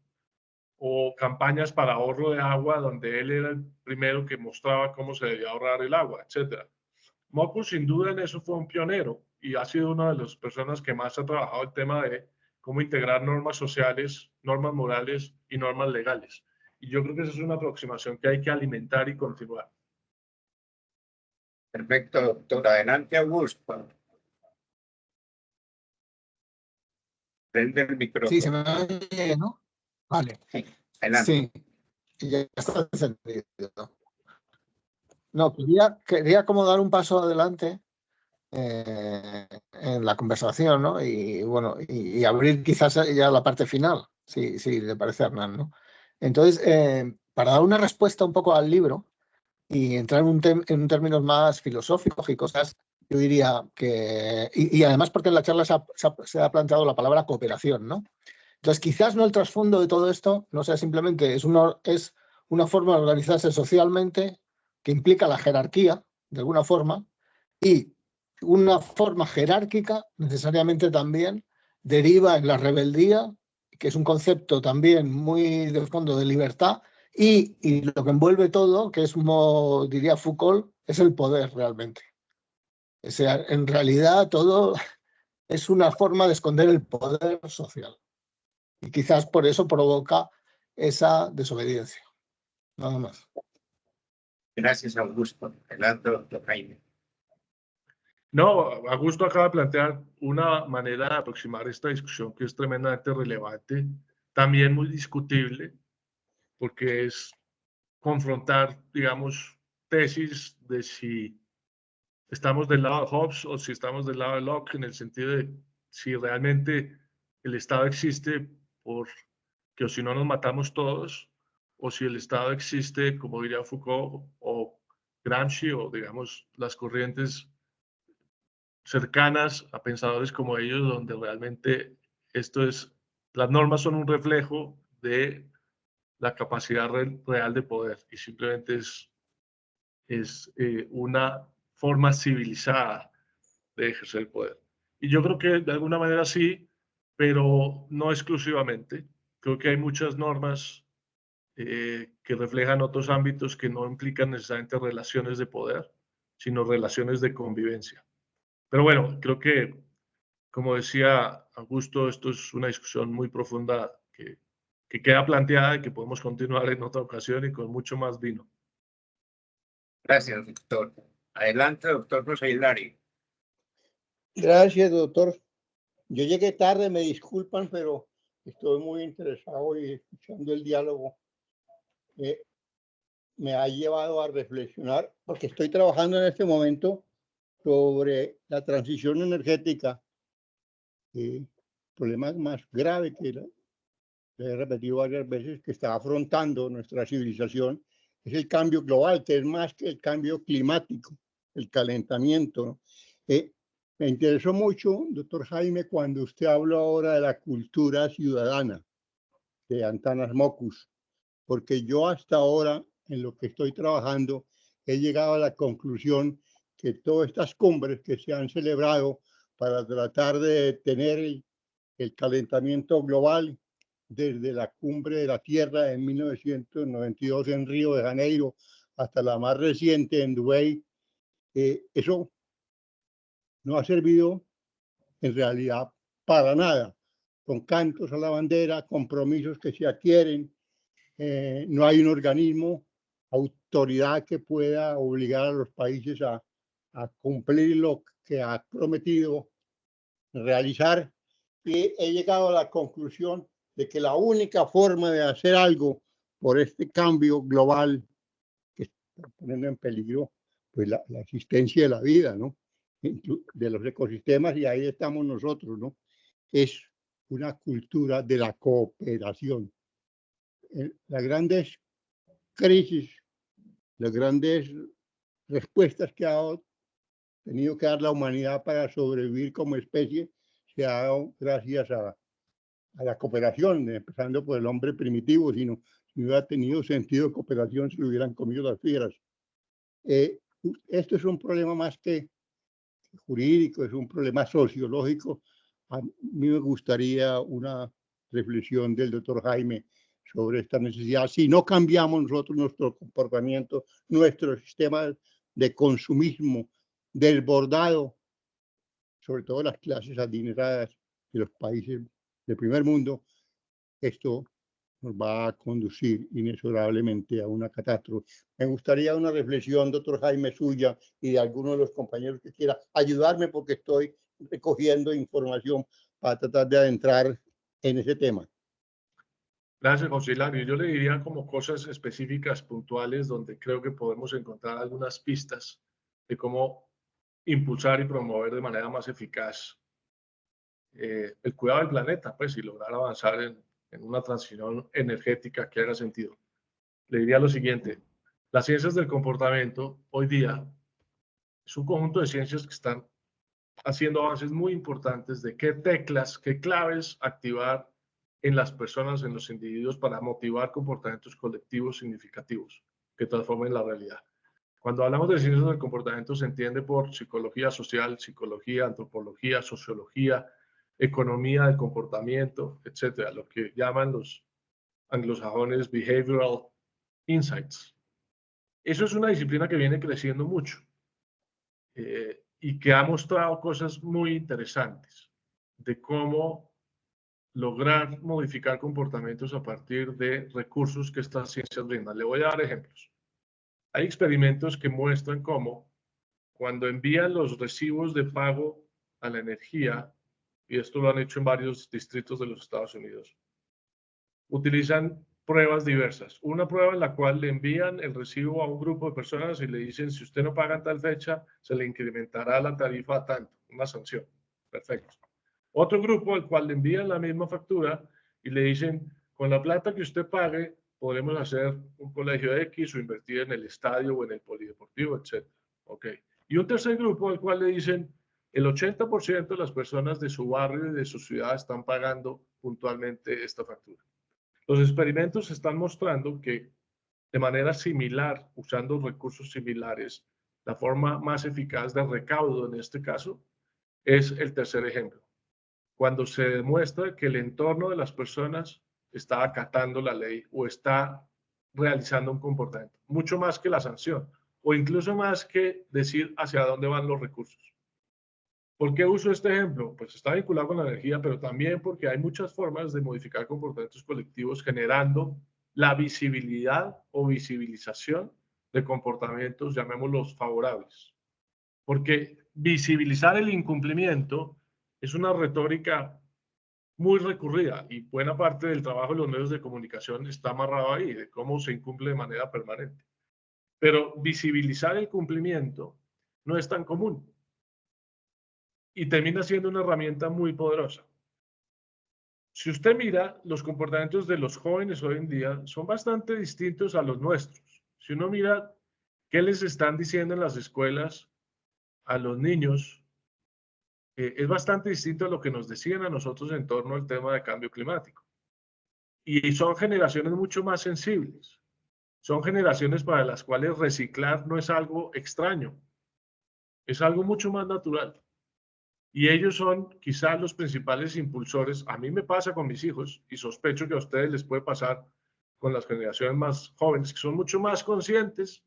o campañas para ahorro de agua donde él era el primero que mostraba cómo se debía ahorrar el agua, etc. Mocos sin duda en eso fue un pionero y ha sido una de las personas que más ha trabajado el tema de cómo integrar normas sociales, normas morales y normas legales. Y yo creo que esa es una aproximación que hay que alimentar y continuar. Perfecto, doctor. Adelante, Augusto. Prende el micrófono. Sí, se me oye, ¿no? Vale. Sí, adelante. Sí, ya está encendido. No, quería como dar un paso adelante en la conversación, ¿no? Y bueno, y abrir quizás ya la parte final, si le parece a Hernán, ¿no? Entonces, para dar una respuesta un poco al libro y entrar en términos más filosóficos, yo diría que, y además porque en la charla se ha planteado la palabra cooperación, ¿no? Entonces, quizás no el trasfondo de todo esto no sea simplemente, es una forma de organizarse socialmente que implica la jerarquía, de alguna forma, y una forma jerárquica necesariamente también deriva en la rebeldía, que es un concepto también muy de fondo de libertad, y lo que envuelve todo, que es como diría Foucault, es el poder realmente. O sea, en realidad todo es una forma de esconder el poder social. Y quizás por eso provoca esa desobediencia. Nada más. Gracias, Augusto. Adelante, doctor Jaime. No, Augusto acaba de plantear una manera de aproximar esta discusión que es tremendamente relevante, también muy discutible, porque es confrontar, digamos, tesis de si estamos del lado de Hobbes o si estamos del lado de Locke, en el sentido de si realmente el Estado existe porque o si no nos matamos todos, o si el Estado existe, como diría Foucault o Gramsci, o digamos las corrientes cercanas a pensadores como ellos, donde realmente las normas son un reflejo de la capacidad real de poder y simplemente es una forma civilizada de ejercer el poder. Y yo creo que de alguna manera sí, pero no exclusivamente. Creo que hay muchas normas que reflejan otros ámbitos que no implican necesariamente relaciones de poder, sino relaciones de convivencia. Pero bueno, creo que como decía Augusto, esto es una discusión muy profunda que queda planteada y que podemos continuar en otra ocasión y con mucho más vino. Gracias, doctor. Adelante, doctor José Hilari. Gracias, doctor. Yo llegué tarde, me disculpan, pero estoy muy interesado y escuchando el diálogo. Me ha llevado a reflexionar, porque estoy trabajando en este momento sobre la transición energética. El problema más grave que le he repetido varias veces que está afrontando nuestra civilización es el cambio global, que es más que el cambio climático, el calentamiento, ¿no? Me interesó mucho, doctor Jaime, cuando usted habló ahora de la cultura ciudadana de Antanas Mockus, porque yo hasta ahora, en lo que estoy trabajando, he llegado a la conclusión que todas estas cumbres que se han celebrado para tratar de detener el calentamiento global, desde la cumbre de la Tierra en 1992 en Río de Janeiro hasta la más reciente en Dubái, eso no ha servido en realidad para nada. Con cantos a la bandera, compromisos que se adquieren, no hay un organismo, autoridad que pueda obligar a los países a cumplir lo que ha prometido realizar. Y he llegado a la conclusión de que la única forma de hacer algo por este cambio global que está poniendo en peligro pues la existencia de la vida, ¿no? De los ecosistemas, y ahí estamos nosotros, ¿no? Es una cultura de la cooperación. Las grandes crisis, las grandes respuestas que ha tenido que dar la humanidad para sobrevivir como especie se ha dado gracias a la cooperación, empezando por el hombre primitivo. Si no hubiera tenido sentido de cooperación, se lo hubieran comido las fieras. Esto es un problema más que jurídico, es un problema sociológico. A mí me gustaría una reflexión del doctor Jaime sobre esta necesidad. Si no cambiamos nosotros nuestro comportamiento, nuestro sistema de consumismo desbordado, sobre todo las clases adineradas de los países del primer mundo, esto nos va a conducir inexorablemente a una catástrofe. Me gustaría una reflexión, doctor Jaime, suya y de alguno de los compañeros que quiera ayudarme, porque estoy recogiendo información para tratar de adentrar en ese tema. Gracias, José Hilario. Yo le diría como cosas específicas, puntuales, donde creo que podemos encontrar algunas pistas de cómo impulsar y promover de manera más eficaz el cuidado del planeta, pues, y lograr avanzar en una transición energética que haga sentido. Le diría lo siguiente: las ciencias del comportamiento hoy día es un conjunto de ciencias que están haciendo avances muy importantes de qué teclas, qué claves activar en las personas, en los individuos, para motivar comportamientos colectivos significativos que transformen la realidad. Cuando hablamos de ciencias del comportamiento se entiende por psicología social, psicología, antropología, sociología, economía del comportamiento, etcétera, lo que llaman los anglosajones behavioral insights. Eso es una disciplina que viene creciendo mucho y que ha mostrado cosas muy interesantes de cómo lograr modificar comportamientos a partir de recursos que estas ciencias brindan. Le voy a dar ejemplos. Hay experimentos que muestran cómo cuando envían los recibos de pago a la energía, y esto lo han hecho en varios distritos de los Estados Unidos, utilizan pruebas diversas. Una prueba en la cual le envían el recibo a un grupo de personas y le dicen, si usted no paga en tal fecha, se le incrementará la tarifa a tanto, una sanción. Perfecto. Otro grupo al cual le envían la misma factura y le dicen, con la plata que usted pague, podremos hacer un colegio X o invertir en el estadio o en el polideportivo, etc. Ok. Y un tercer grupo al cual le dicen, el 80% de las personas de su barrio y de su ciudad están pagando puntualmente esta factura. Los experimentos están mostrando que de manera similar, usando recursos similares, la forma más eficaz de recaudo en este caso es el tercer ejemplo. Cuando se demuestra que el entorno de las personas está acatando la ley o está realizando un comportamiento, mucho más que la sanción o incluso más que decir hacia dónde van los recursos. ¿Por qué uso este ejemplo? Pues está vinculado con la energía, pero también porque hay muchas formas de modificar comportamientos colectivos generando la visibilidad o visibilización de comportamientos, llamémoslos favorables. Porque visibilizar el incumplimiento es una retórica muy recurrida y buena parte del trabajo de los medios de comunicación está amarrado ahí, de cómo se incumple de manera permanente. Pero visibilizar el cumplimiento no es tan común y termina siendo una herramienta muy poderosa. Si usted mira, los comportamientos de los jóvenes hoy en día son bastante distintos a los nuestros. Si uno mira qué les están diciendo en las escuelas a los niños, es bastante distinto a lo que nos decían a nosotros en torno al tema de cambio climático. Y son generaciones mucho más sensibles. Son generaciones para las cuales reciclar no es algo extraño, es algo mucho más natural. Y ellos son quizás los principales impulsores. A mí me pasa con mis hijos y sospecho que a ustedes les puede pasar con las generaciones más jóvenes, que son mucho más conscientes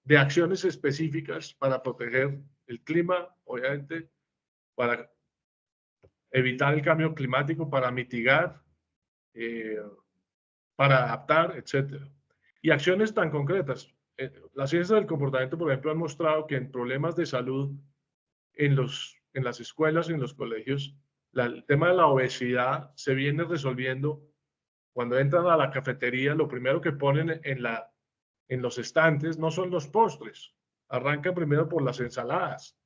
de acciones específicas para proteger el clima, obviamente, para evitar el cambio climático, para mitigar, para adaptar, etc. Y acciones tan concretas. La ciencia del comportamiento, por ejemplo, han mostrado que en problemas de salud en las escuelas y en los colegios, el tema de la obesidad se viene resolviendo cuando entran a la cafetería. Lo primero que ponen en los estantes no son los postres, arrancan primero por las ensaladas.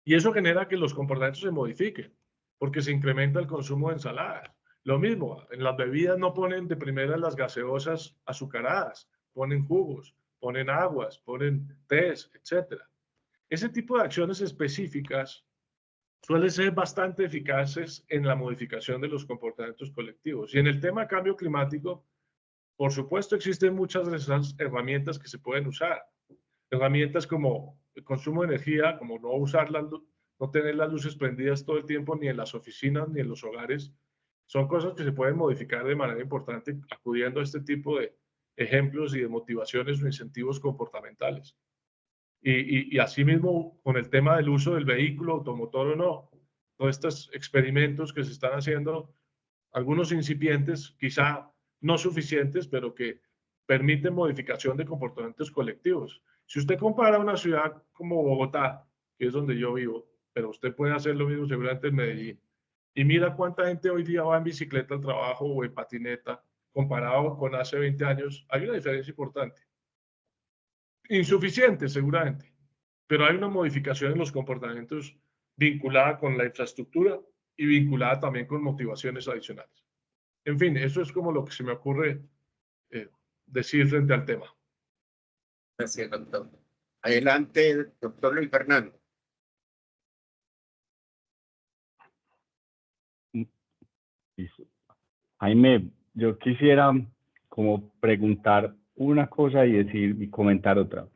Y eso genera que los comportamientos se modifiquen, porque se incrementa el consumo de ensaladas. Lo mismo, en las bebidas no ponen de primera las gaseosas azucaradas, ponen jugos, ponen aguas, ponen tés, etc. Ese tipo de acciones específicas suelen ser bastante eficaces en la modificación de los comportamientos colectivos. Y en el tema de cambio climático, por supuesto, existen muchas de esas herramientas que se pueden usar. Herramientas como el consumo de energía, como no tener las luces prendidas todo el tiempo, ni en las oficinas, ni en los hogares, son cosas que se pueden modificar de manera importante acudiendo a este tipo de ejemplos y de motivaciones o incentivos comportamentales. Y asimismo, con el tema del uso del vehículo automotor o no, todos estos experimentos que se están haciendo, algunos incipientes, quizá no suficientes, pero que permiten modificación de comportamientos colectivos. Si usted compara una ciudad como Bogotá, que es donde yo vivo, pero usted puede hacer lo mismo seguramente en Medellín, y mira cuánta gente hoy día va en bicicleta al trabajo o en patineta, comparado con hace 20 años, hay una diferencia importante. Insuficiente, seguramente, pero hay una modificación en los comportamientos vinculada con la infraestructura y vinculada también con motivaciones adicionales. En fin, eso es como lo que se me ocurre decir frente al tema. Gracias, doctor. Adelante, doctor Luis Fernando. Jaime, yo quisiera como preguntar una cosa y comentar otra.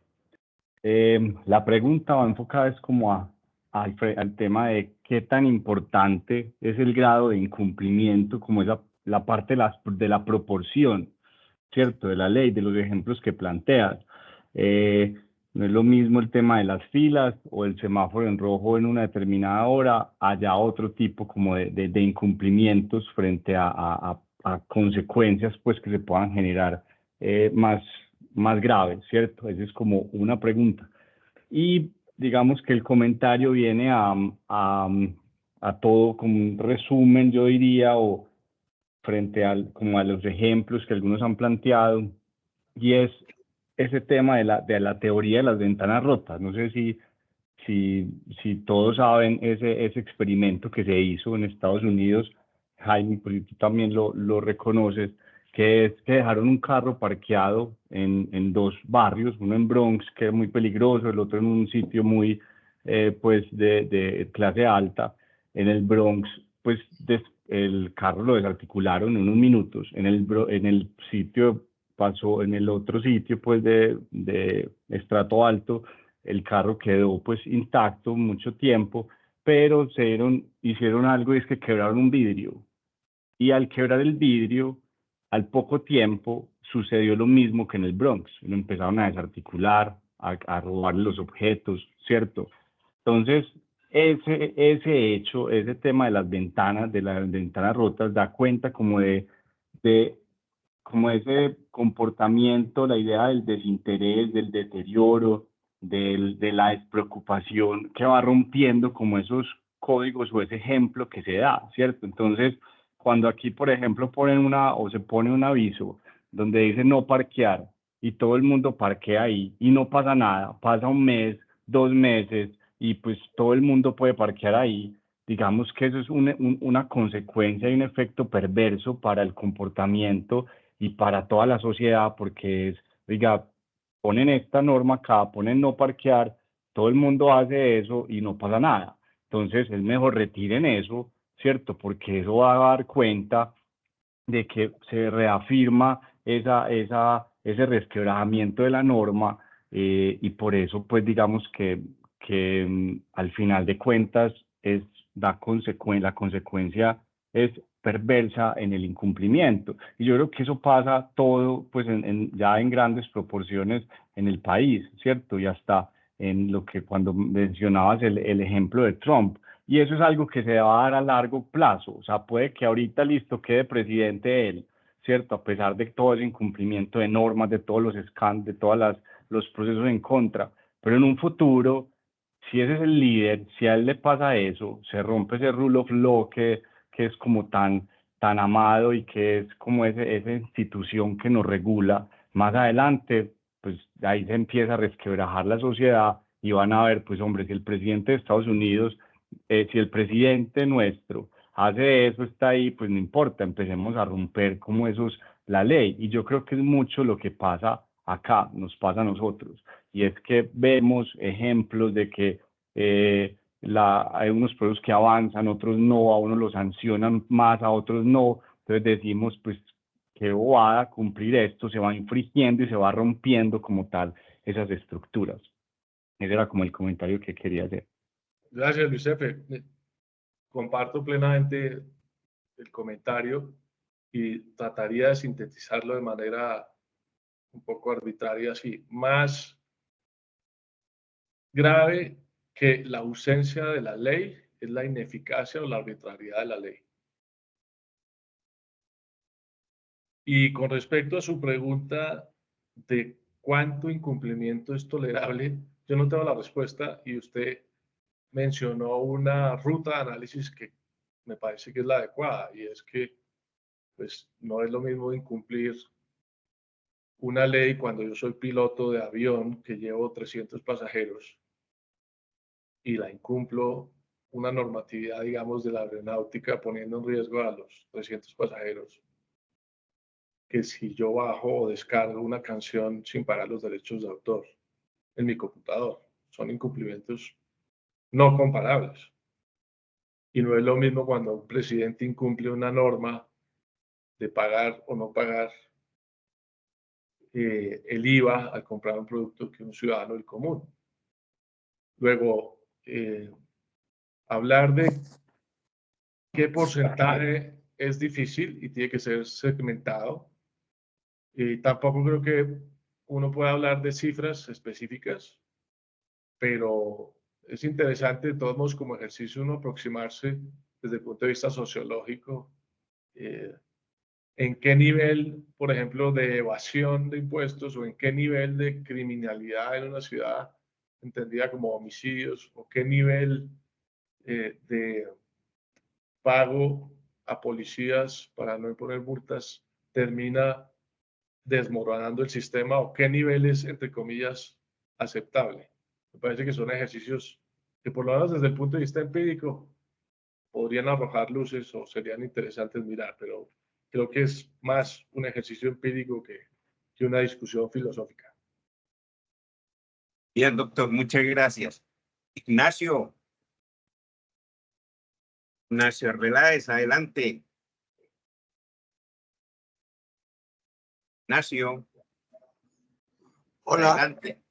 La pregunta va enfocada es como al tema de qué tan importante es el grado de incumplimiento, como es la parte de la proporción, ¿cierto? De la ley, de los ejemplos que planteas. No es lo mismo el tema de las filas o el semáforo en rojo en una determinada hora, haya otro tipo como de incumplimientos frente a consecuencias pues que se puedan generar más graves, ¿cierto? Esa es como una pregunta. Y digamos que el comentario viene a todo como un resumen, yo diría, o frente como a los ejemplos que algunos han planteado, y es ese tema de la teoría de las ventanas rotas. No sé si todos saben ese experimento que se hizo en Estados Unidos, Jaime, pues tú también lo reconoces, que es que dejaron un carro parqueado en dos barrios, uno en Bronx, que es muy peligroso, el otro en un sitio muy, pues, de clase alta. En el Bronx, pues, el carro lo desarticularon en unos minutos. En el sitio pasó, en el otro sitio, pues, de estrato alto, el carro quedó, pues, intacto mucho tiempo, pero hicieron algo y es que quebraron un vidrio. Y al quebrar el vidrio, al poco tiempo, sucedió lo mismo que en el Bronx. Lo empezaron a desarticular, a robar los objetos, ¿cierto? Entonces, ese hecho, ese tema de las ventanas rotas, da cuenta como de como ese comportamiento, la idea del desinterés, del deterioro, de la despreocupación que va rompiendo como esos códigos o ese ejemplo que se da, ¿cierto? Entonces, cuando aquí, por ejemplo, ponen o se pone un aviso donde dice no parquear y todo el mundo parquea ahí y no pasa nada, pasa un mes, 2 meses y pues todo el mundo puede parquear ahí, digamos que eso es una consecuencia y un efecto perverso para el comportamiento y para toda la sociedad, porque oiga, ponen esta norma acá, ponen no parquear, todo el mundo hace eso y no pasa nada. Entonces es mejor retiren eso, ¿cierto? Porque eso va a dar cuenta de que se reafirma ese resquebrajamiento de la norma y por eso, pues digamos que al final de cuentas la consecuencia es perversa en el incumplimiento. Y yo creo que eso pasa todo, pues ya en grandes proporciones en el país, ¿cierto? Y hasta en lo que cuando mencionabas el ejemplo de Trump. Y eso es algo que se va a dar a largo plazo. O sea, puede que ahorita listo quede presidente él, ¿cierto? A pesar de todo ese incumplimiento de normas, de todos los escándalos, de todos los procesos en contra. Pero en un futuro, si ese es el líder, si a él le pasa eso, se rompe ese rule of law que es como tan amado y que es como esa institución que nos regula, más adelante, pues ahí se empieza a resquebrajar la sociedad y van a ver, pues hombre, si el presidente de Estados Unidos, si el presidente nuestro hace eso, está ahí, pues no importa, empecemos a romper como la ley. Y yo creo que es mucho lo que pasa acá, nos pasa a nosotros. Y es que vemos ejemplos de que hay unos pueblos que avanzan, otros no, a unos los sancionan más, a otros no. Entonces decimos, pues, qué bobada cumplir esto, se va infringiendo y se va rompiendo como tal esas estructuras. Ese era como el comentario que quería hacer. Gracias, Luis Efe. Comparto plenamente el comentario y trataría de sintetizarlo de manera un poco arbitraria, así. Más grave que la ausencia de la ley es la ineficacia o la arbitrariedad de la ley. Y con respecto a su pregunta de cuánto incumplimiento es tolerable, yo no tengo la respuesta y usted mencionó una ruta de análisis que me parece que es la adecuada y es que pues no es lo mismo incumplir una ley cuando yo soy piloto de avión que llevo 300 pasajeros y la incumplo una normatividad, digamos, de la aeronáutica poniendo en riesgo a los 300 pasajeros, que si yo bajo o descargo una canción sin pagar los derechos de autor en mi computador. Son incumplimientos no comparables. Y no es lo mismo cuando un presidente incumple una norma de pagar o no pagar el IVA al comprar un producto que un ciudadano del común. Luego, hablar de qué porcentaje es difícil y tiene que ser segmentado. Tampoco creo que uno pueda hablar de cifras específicas, pero es interesante de todos modos como ejercicio uno aproximarse desde el punto de vista sociológico en qué nivel, por ejemplo, de evasión de impuestos o en qué nivel de criminalidad en una ciudad entendida como homicidios o qué nivel de pago a policías para no imponer multas termina desmoronando el sistema o qué nivel es, entre comillas, aceptable. Me parece que son ejercicios que por lo menos desde el punto de vista empírico podrían arrojar luces o serían interesantes mirar, pero creo que es más un ejercicio empírico que una discusión filosófica. Bien, doctor, muchas gracias. Ignacio Arbeláez, adelante. Ignacio. Hola. Adelante.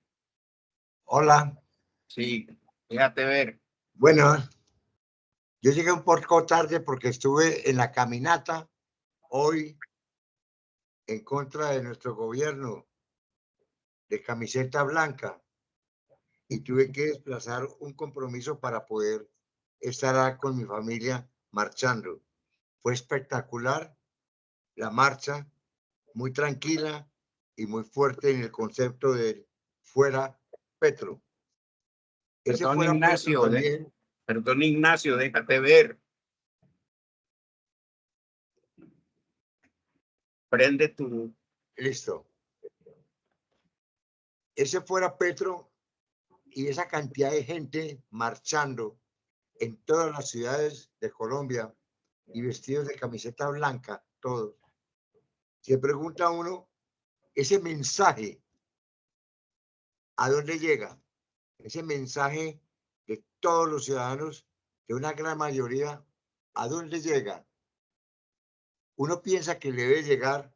Hola. Sí, déjate ver. Bueno, yo llegué un poco tarde porque estuve en la caminata hoy en contra de nuestro gobierno de camiseta blanca y tuve que desplazar un compromiso para poder estar con mi familia marchando. Fue espectacular la marcha, muy tranquila y muy fuerte en el concepto de fuera Petro. Ese Perdón, fuera Ignacio, Petro también. Perdón, Ignacio, déjate ver. Prende tu... Listo. Ese fuera Petro y esa cantidad de gente marchando en todas las ciudades de Colombia y vestidos de camiseta blanca, todos. Se pregunta uno, ese mensaje, ¿a dónde llega? Ese mensaje de todos los ciudadanos, de una gran mayoría, ¿a dónde llega? Uno piensa que le debe llegar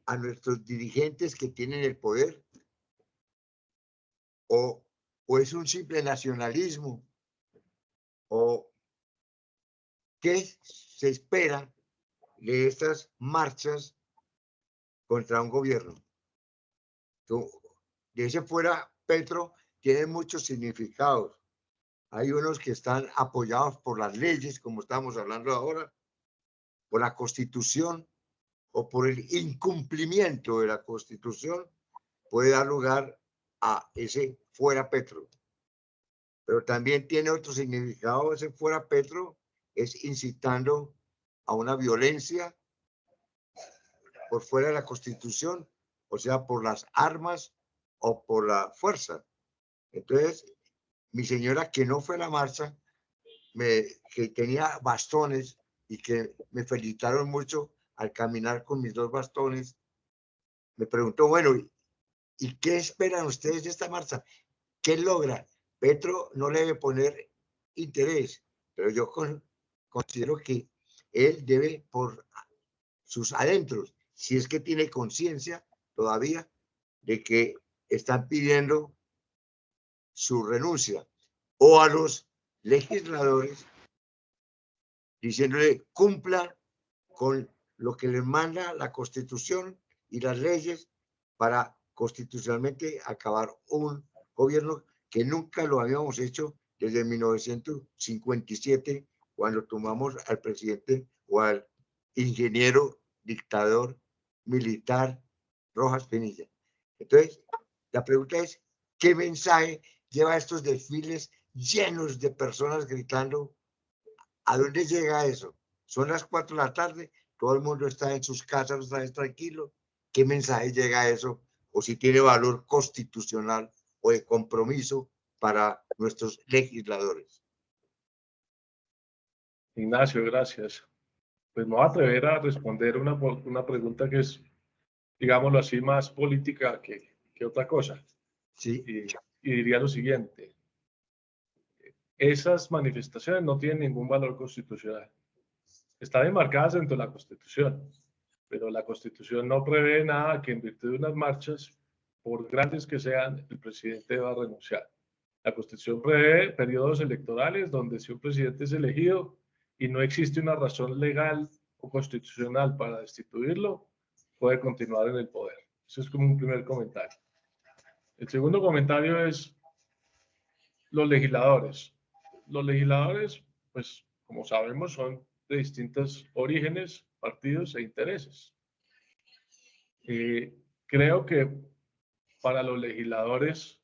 a nuestros dirigentes que tienen el poder, o es un simple nacionalismo, o qué se espera de estas marchas contra un gobierno. De ese fuera Petro tiene muchos significados. Hay unos que están apoyados por las leyes, como estamos hablando ahora, por la Constitución o por el incumplimiento de la Constitución, puede dar lugar a ese fuera Petro. Pero también tiene otro significado, ese fuera Petro es incitando a una violencia por fuera de la Constitución, o sea, por las armas o por la fuerza. Entonces, mi señora, que no fue a la marcha, que tenía bastones y que me felicitaron mucho al caminar con mis 2 bastones, me preguntó, bueno, ¿y qué esperan ustedes de esta marcha? ¿Qué logra? Petro no le debe poner interés, pero yo considero que él debe, por sus adentros, si es que tiene conciencia todavía de que están pidiendo su renuncia, o a los legisladores diciéndole cumpla con lo que les manda la Constitución y las leyes para constitucionalmente acabar un gobierno que nunca lo habíamos hecho desde 1957, cuando tomamos al presidente o al ingeniero dictador militar Rojas Pinilla. Entonces, la pregunta es, ¿qué mensaje lleva estos desfiles llenos de personas gritando? ¿A dónde llega eso? Son las 4 de la tarde, todo el mundo está en sus casas, está tranquilo. ¿Qué mensaje llega a eso? O si tiene valor constitucional o de compromiso para nuestros legisladores. Ignacio, gracias. Pues me voy a atrever a responder una pregunta que es, digámoslo así, más política que otra cosa. Sí. Y diría lo siguiente. Esas manifestaciones no tienen ningún valor constitucional. Están enmarcadas dentro de la Constitución, pero la Constitución no prevé nada que en virtud de unas marchas, por grandes que sean, el presidente va a renunciar. La Constitución prevé periodos electorales donde si un presidente es elegido y no existe una razón legal o constitucional para destituirlo, puede continuar en el poder. Eso es como un primer comentario. El segundo comentario es los legisladores. Los legisladores, pues, como sabemos, son de distintos orígenes, partidos e intereses. Creo que para los legisladores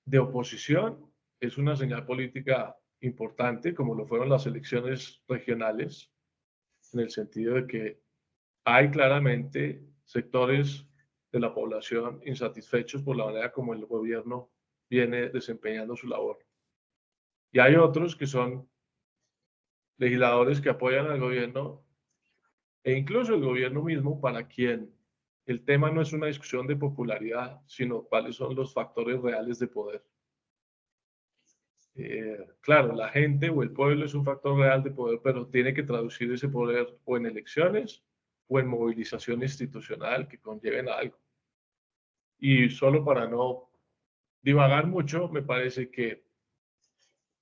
de oposición es una señal política importante, como lo fueron las elecciones regionales, en el sentido de que hay claramente sectores de la población insatisfechos por la manera como el gobierno viene desempeñando su labor. Y hay otros que son legisladores que apoyan al gobierno e incluso el gobierno mismo, para quien el tema no es una discusión de popularidad, sino cuáles son los factores reales de poder. Claro, la gente o el pueblo es un factor real de poder, pero tiene que traducir ese poder o en elecciones o en movilización institucional que conlleven a algo. Y solo para no divagar mucho, me parece que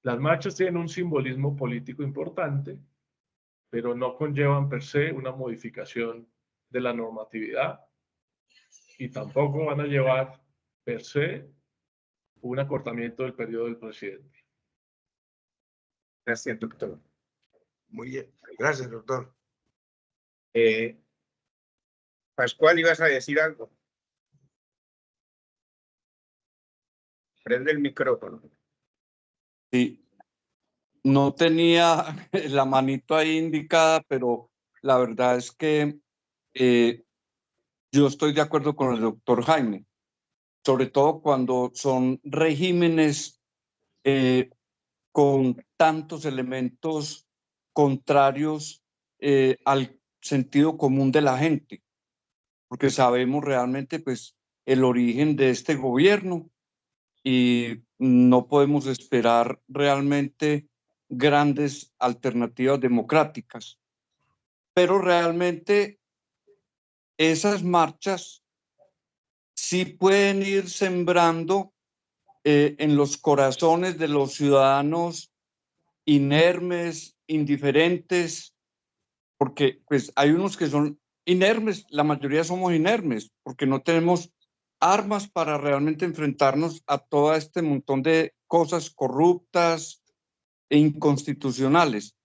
las marchas tienen un simbolismo político importante, pero no conllevan per se una modificación de la normatividad y tampoco van a llevar per se un acortamiento del periodo del presidente. Gracias, doctor. Muy bien. Gracias, doctor. Pascual, ¿ibas a decir algo? Prende el micrófono. Sí, no tenía la manito ahí indicada, pero la verdad es que yo estoy de acuerdo con el doctor Jaime, sobre todo cuando son regímenes con tantos elementos contrarios al sentido común de la gente, porque sabemos realmente pues el origen de este gobierno y no podemos esperar realmente grandes alternativas democráticas. Pero realmente esas marchas sí pueden ir sembrando en los corazones de los ciudadanos inermes, indiferentes, porque pues hay unos que son inermes, la mayoría somos inermes, porque no tenemos armas para realmente enfrentarnos a todo este montón de cosas corruptas e inconstitucionales.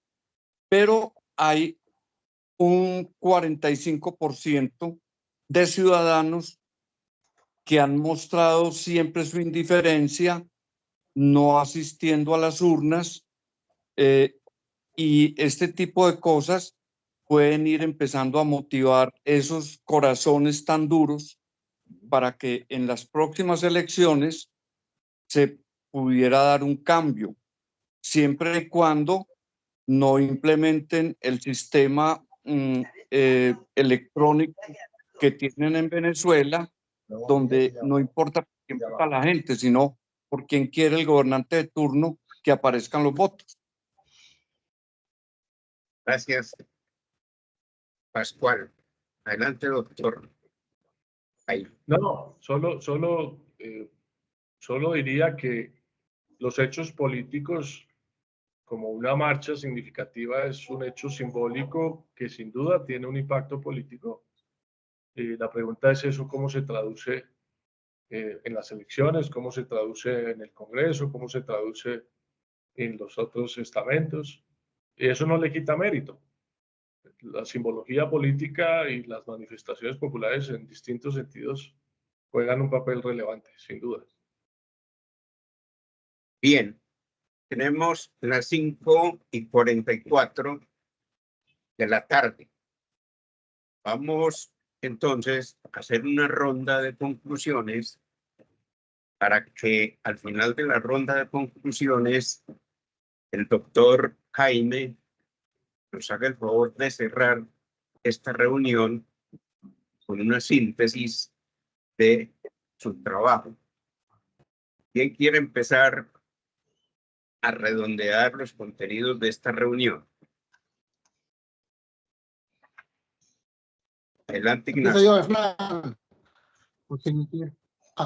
Pero hay un 45% de ciudadanos que han mostrado siempre su indiferencia, no asistiendo a las urnas, y este tipo de cosas pueden ir empezando a motivar esos corazones tan duros para que en las próximas elecciones se pudiera dar un cambio, siempre y cuando no implementen el sistema electrónico que tienen en Venezuela, donde no importa por quién vota la gente, sino por quién quiere el gobernante de turno que aparezcan los votos. Gracias, Pascual. Adelante, doctor. Ahí. No, solo diría que los hechos políticos, como una marcha significativa, es un hecho simbólico que sin duda tiene un impacto político. La pregunta es eso, ¿cómo se traduce en las elecciones? ¿Cómo se traduce en el Congreso? ¿Cómo se traduce en los otros estamentos? Y eso no le quita mérito. La simbología política y las manifestaciones populares en distintos sentidos juegan un papel relevante, sin duda. Bien, tenemos las 5:44 de la tarde. Vamos entonces a hacer una ronda de conclusiones para que al final de la ronda de conclusiones el doctor Jaime nos haga el favor de cerrar esta reunión con una síntesis de su trabajo. ¿Quién quiere empezar a redondear los contenidos de esta reunión? Adelante, Empiezo Ignacio. yo, Hernán.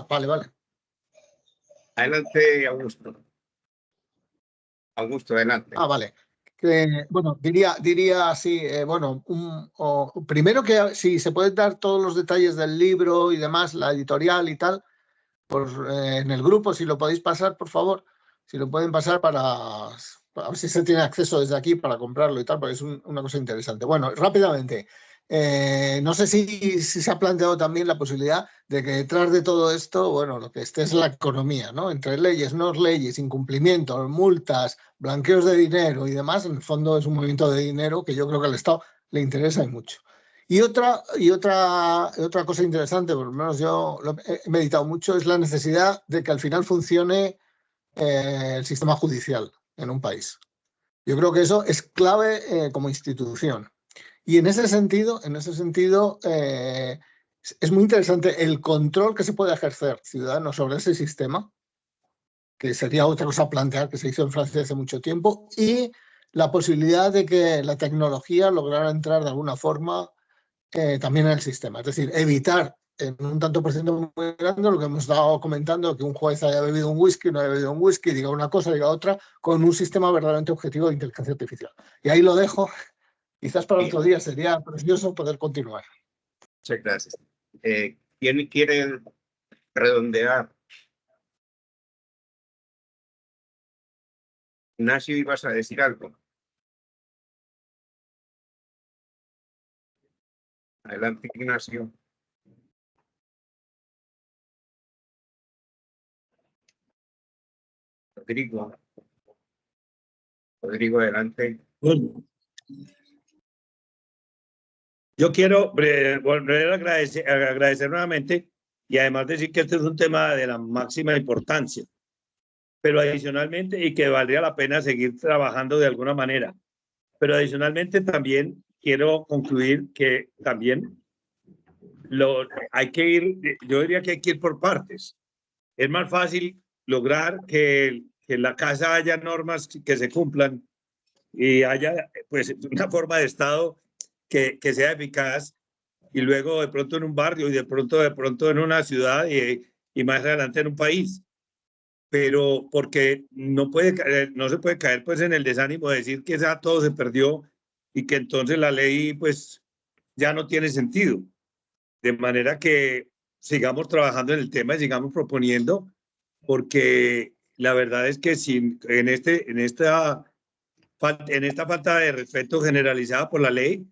Vale. Adelante, Augusto. Augusto, adelante. Vale. Bueno, diría así, primero que si se pueden dar todos los detalles del libro y demás, la editorial y tal, en el grupo, si lo podéis pasar, por favor, si lo pueden pasar para ver si se tiene acceso desde aquí para comprarlo y tal, porque es una cosa interesante. Bueno, rápidamente, no sé si se ha planteado también la posibilidad de que detrás de todo esto, bueno, lo que esté es la economía, ¿no? Entre leyes, no leyes, incumplimientos, multas, blanqueos de dinero y demás, en el fondo es un movimiento de dinero que yo creo que al Estado le interesa y mucho. Y otra cosa interesante, por lo menos yo lo he meditado mucho, es la necesidad de que al final funcione el sistema judicial en un país. Yo creo que eso es clave como institución. Y en ese sentido es muy interesante el control que se puede ejercer ciudadano sobre ese sistema, que sería otra cosa a plantear que se hizo en Francia hace mucho tiempo, y la posibilidad de que la tecnología lograra entrar de alguna forma también en el sistema. Es decir, evitar en un tanto por ciento muy grande lo que hemos estado comentando, que un juez haya bebido un whisky, no haya bebido un whisky, diga una cosa, diga otra, con un sistema verdaderamente objetivo de inteligencia artificial. Y ahí lo dejo. Quizás para otro día sería precioso poder continuar. Muchas gracias. ¿Quién quiere redondear? Ignacio, ibas a decir algo. Adelante, Ignacio. Rodrigo. Rodrigo, adelante. Bueno, yo quiero volver a agradecer nuevamente y además decir que este es un tema de la máxima importancia, pero adicionalmente, y que valdría la pena seguir trabajando de alguna manera, pero adicionalmente también quiero concluir que también hay que ir, yo diría que hay que ir por partes. Es más fácil lograr que en la casa haya normas que se cumplan y haya pues una forma de Estado que sea eficaz, y luego de pronto en un barrio y de pronto en una ciudad y más adelante en un país. Pero porque no se puede caer pues en el desánimo de decir que ya todo se perdió y que entonces la ley pues ya no tiene sentido. De manera que sigamos trabajando en el tema y sigamos proponiendo, porque la verdad es que en esta falta de respeto generalizada por la ley,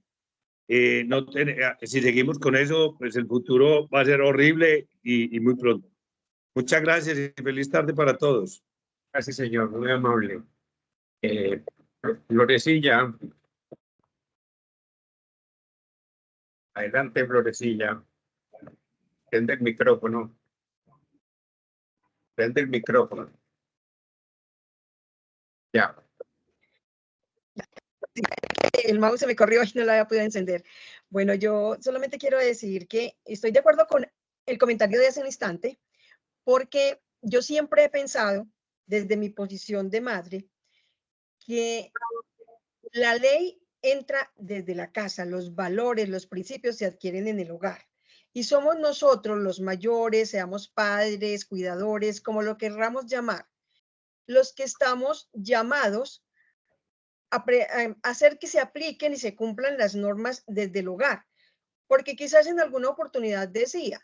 si seguimos con eso, pues el futuro va a ser horrible y muy pronto. Muchas gracias y feliz tarde para todos. Gracias, señor. Muy amable. Florecilla. Adelante, Florecilla. Prende el micrófono. Prende el micrófono. Ya. El mouse se me corrió y no la había podido encender. Bueno, yo solamente quiero decir que estoy de acuerdo con el comentario de hace un instante, porque yo siempre he pensado, desde mi posición de madre, que la ley entra desde la casa, los valores, los principios se adquieren en el hogar. Y somos nosotros los mayores, seamos padres, cuidadores, como lo querramos llamar, los que estamos llamados a hacer que se apliquen y se cumplan las normas desde el hogar. Porque quizás en alguna oportunidad decía,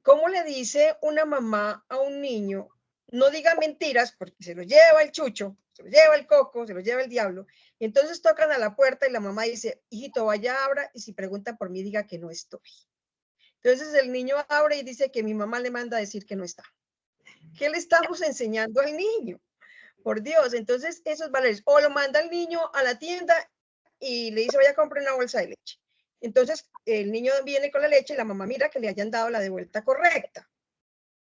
¿cómo le dice una mamá a un niño? No diga mentiras porque se lo lleva el chucho, se lo lleva el coco, se lo lleva el diablo. Y entonces tocan a la puerta y la mamá dice, hijito, vaya, abra, y si pregunta por mí, diga que no estoy. Entonces el niño abre y dice que mi mamá le manda a decir que no está. ¿Qué le estamos enseñando al niño? Por Dios, entonces esos valores, o lo manda el niño a la tienda y le dice, vaya a comprar una bolsa de leche. Entonces el niño viene con la leche y la mamá mira que le hayan dado la de vuelta correcta.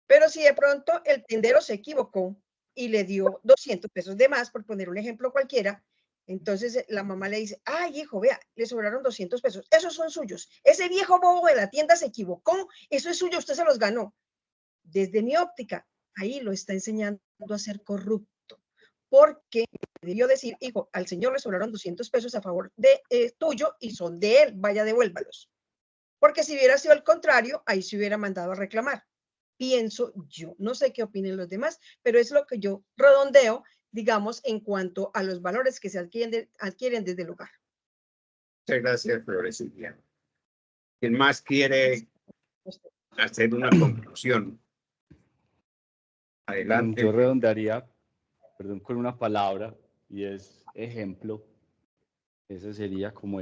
Pero si de pronto el tendero se equivocó y le dio 200 pesos de más, por poner un ejemplo cualquiera, entonces la mamá le dice, ay hijo, vea, le sobraron 200 pesos, esos son suyos. Ese viejo bobo de la tienda se equivocó, eso es suyo, usted se los ganó. Desde mi óptica, ahí lo está enseñando a ser corrupto. Porque debió decir, hijo, al señor le sobraron 200 pesos a favor de tuyo y son de él, vaya, devuélvalos. Porque si hubiera sido al contrario, ahí se hubiera mandado a reclamar. Pienso yo, no sé qué opinen los demás, pero es lo que yo redondeo, digamos, en cuanto a los valores que se adquieren desde el hogar. Muchas gracias, Florecilla. ¿Quién más quiere hacer una conclusión? Adelante. Yo redondearía, perdón, con una palabra, y es ejemplo. Ese sería como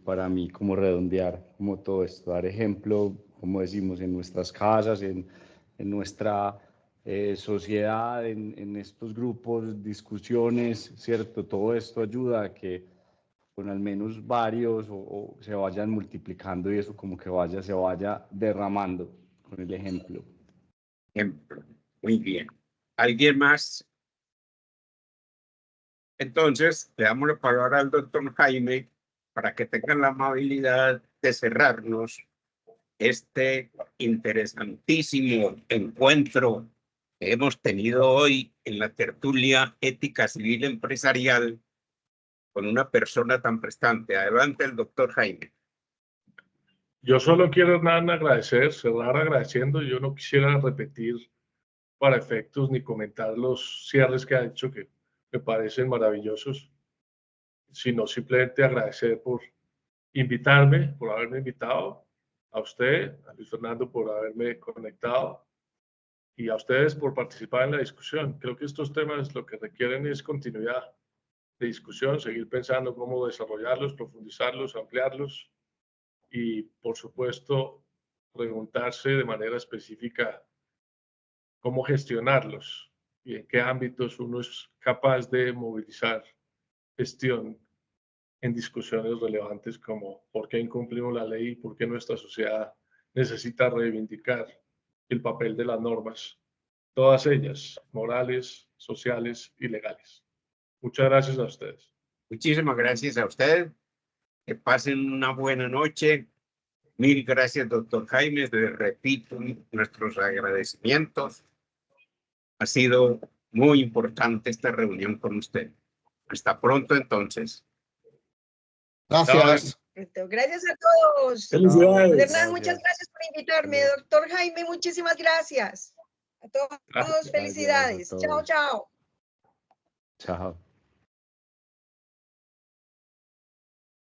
para mí, como redondear, como todo esto, dar ejemplo, como decimos, en nuestras casas, en nuestra sociedad, en estos grupos, discusiones, ¿cierto? Todo esto ayuda a que con al menos varios o se vayan multiplicando y eso como que se vaya derramando con el ejemplo. Ejemplo. Muy bien. ¿Alguien más? Entonces, le damos la palabra al doctor Jaime para que tengan la amabilidad de cerrarnos este interesantísimo encuentro que hemos tenido hoy en la tertulia ética civil empresarial con una persona tan prestante. Adelante, el doctor Jaime. Yo solo quiero nada agradecer, cerrar agradeciendo. Yo no quisiera repetir para efectos ni comentar los cierres que ha hecho, que me parecen maravillosos, sino simplemente agradecer por invitarme, por haberme invitado, a usted, a Luis Fernando por haberme conectado, Y a ustedes por participar en la discusión. Creo que estos temas lo que requieren es continuidad de discusión, seguir pensando cómo desarrollarlos, profundizarlos, ampliarlos y, por supuesto, preguntarse de manera específica cómo gestionarlos y en qué ámbitos uno es capaz de movilizar gestión en discusiones relevantes como por qué incumplimos la ley y por qué nuestra sociedad necesita reivindicar el papel de las normas, todas ellas, morales, sociales y legales. Muchas gracias a ustedes. Muchísimas gracias a usted. Que pasen una buena noche. Mil gracias, doctor Jaime. Le repito nuestros agradecimientos. Ha sido muy importante esta reunión con usted. Hasta pronto, entonces. Gracias. Gracias a todos. Felicidades. Don Hernán, muchas gracias por invitarme. Doctor Jaime, muchísimas gracias. A todos, Gracias. felicidades. Gracias a Chao, todos. chao. Chao.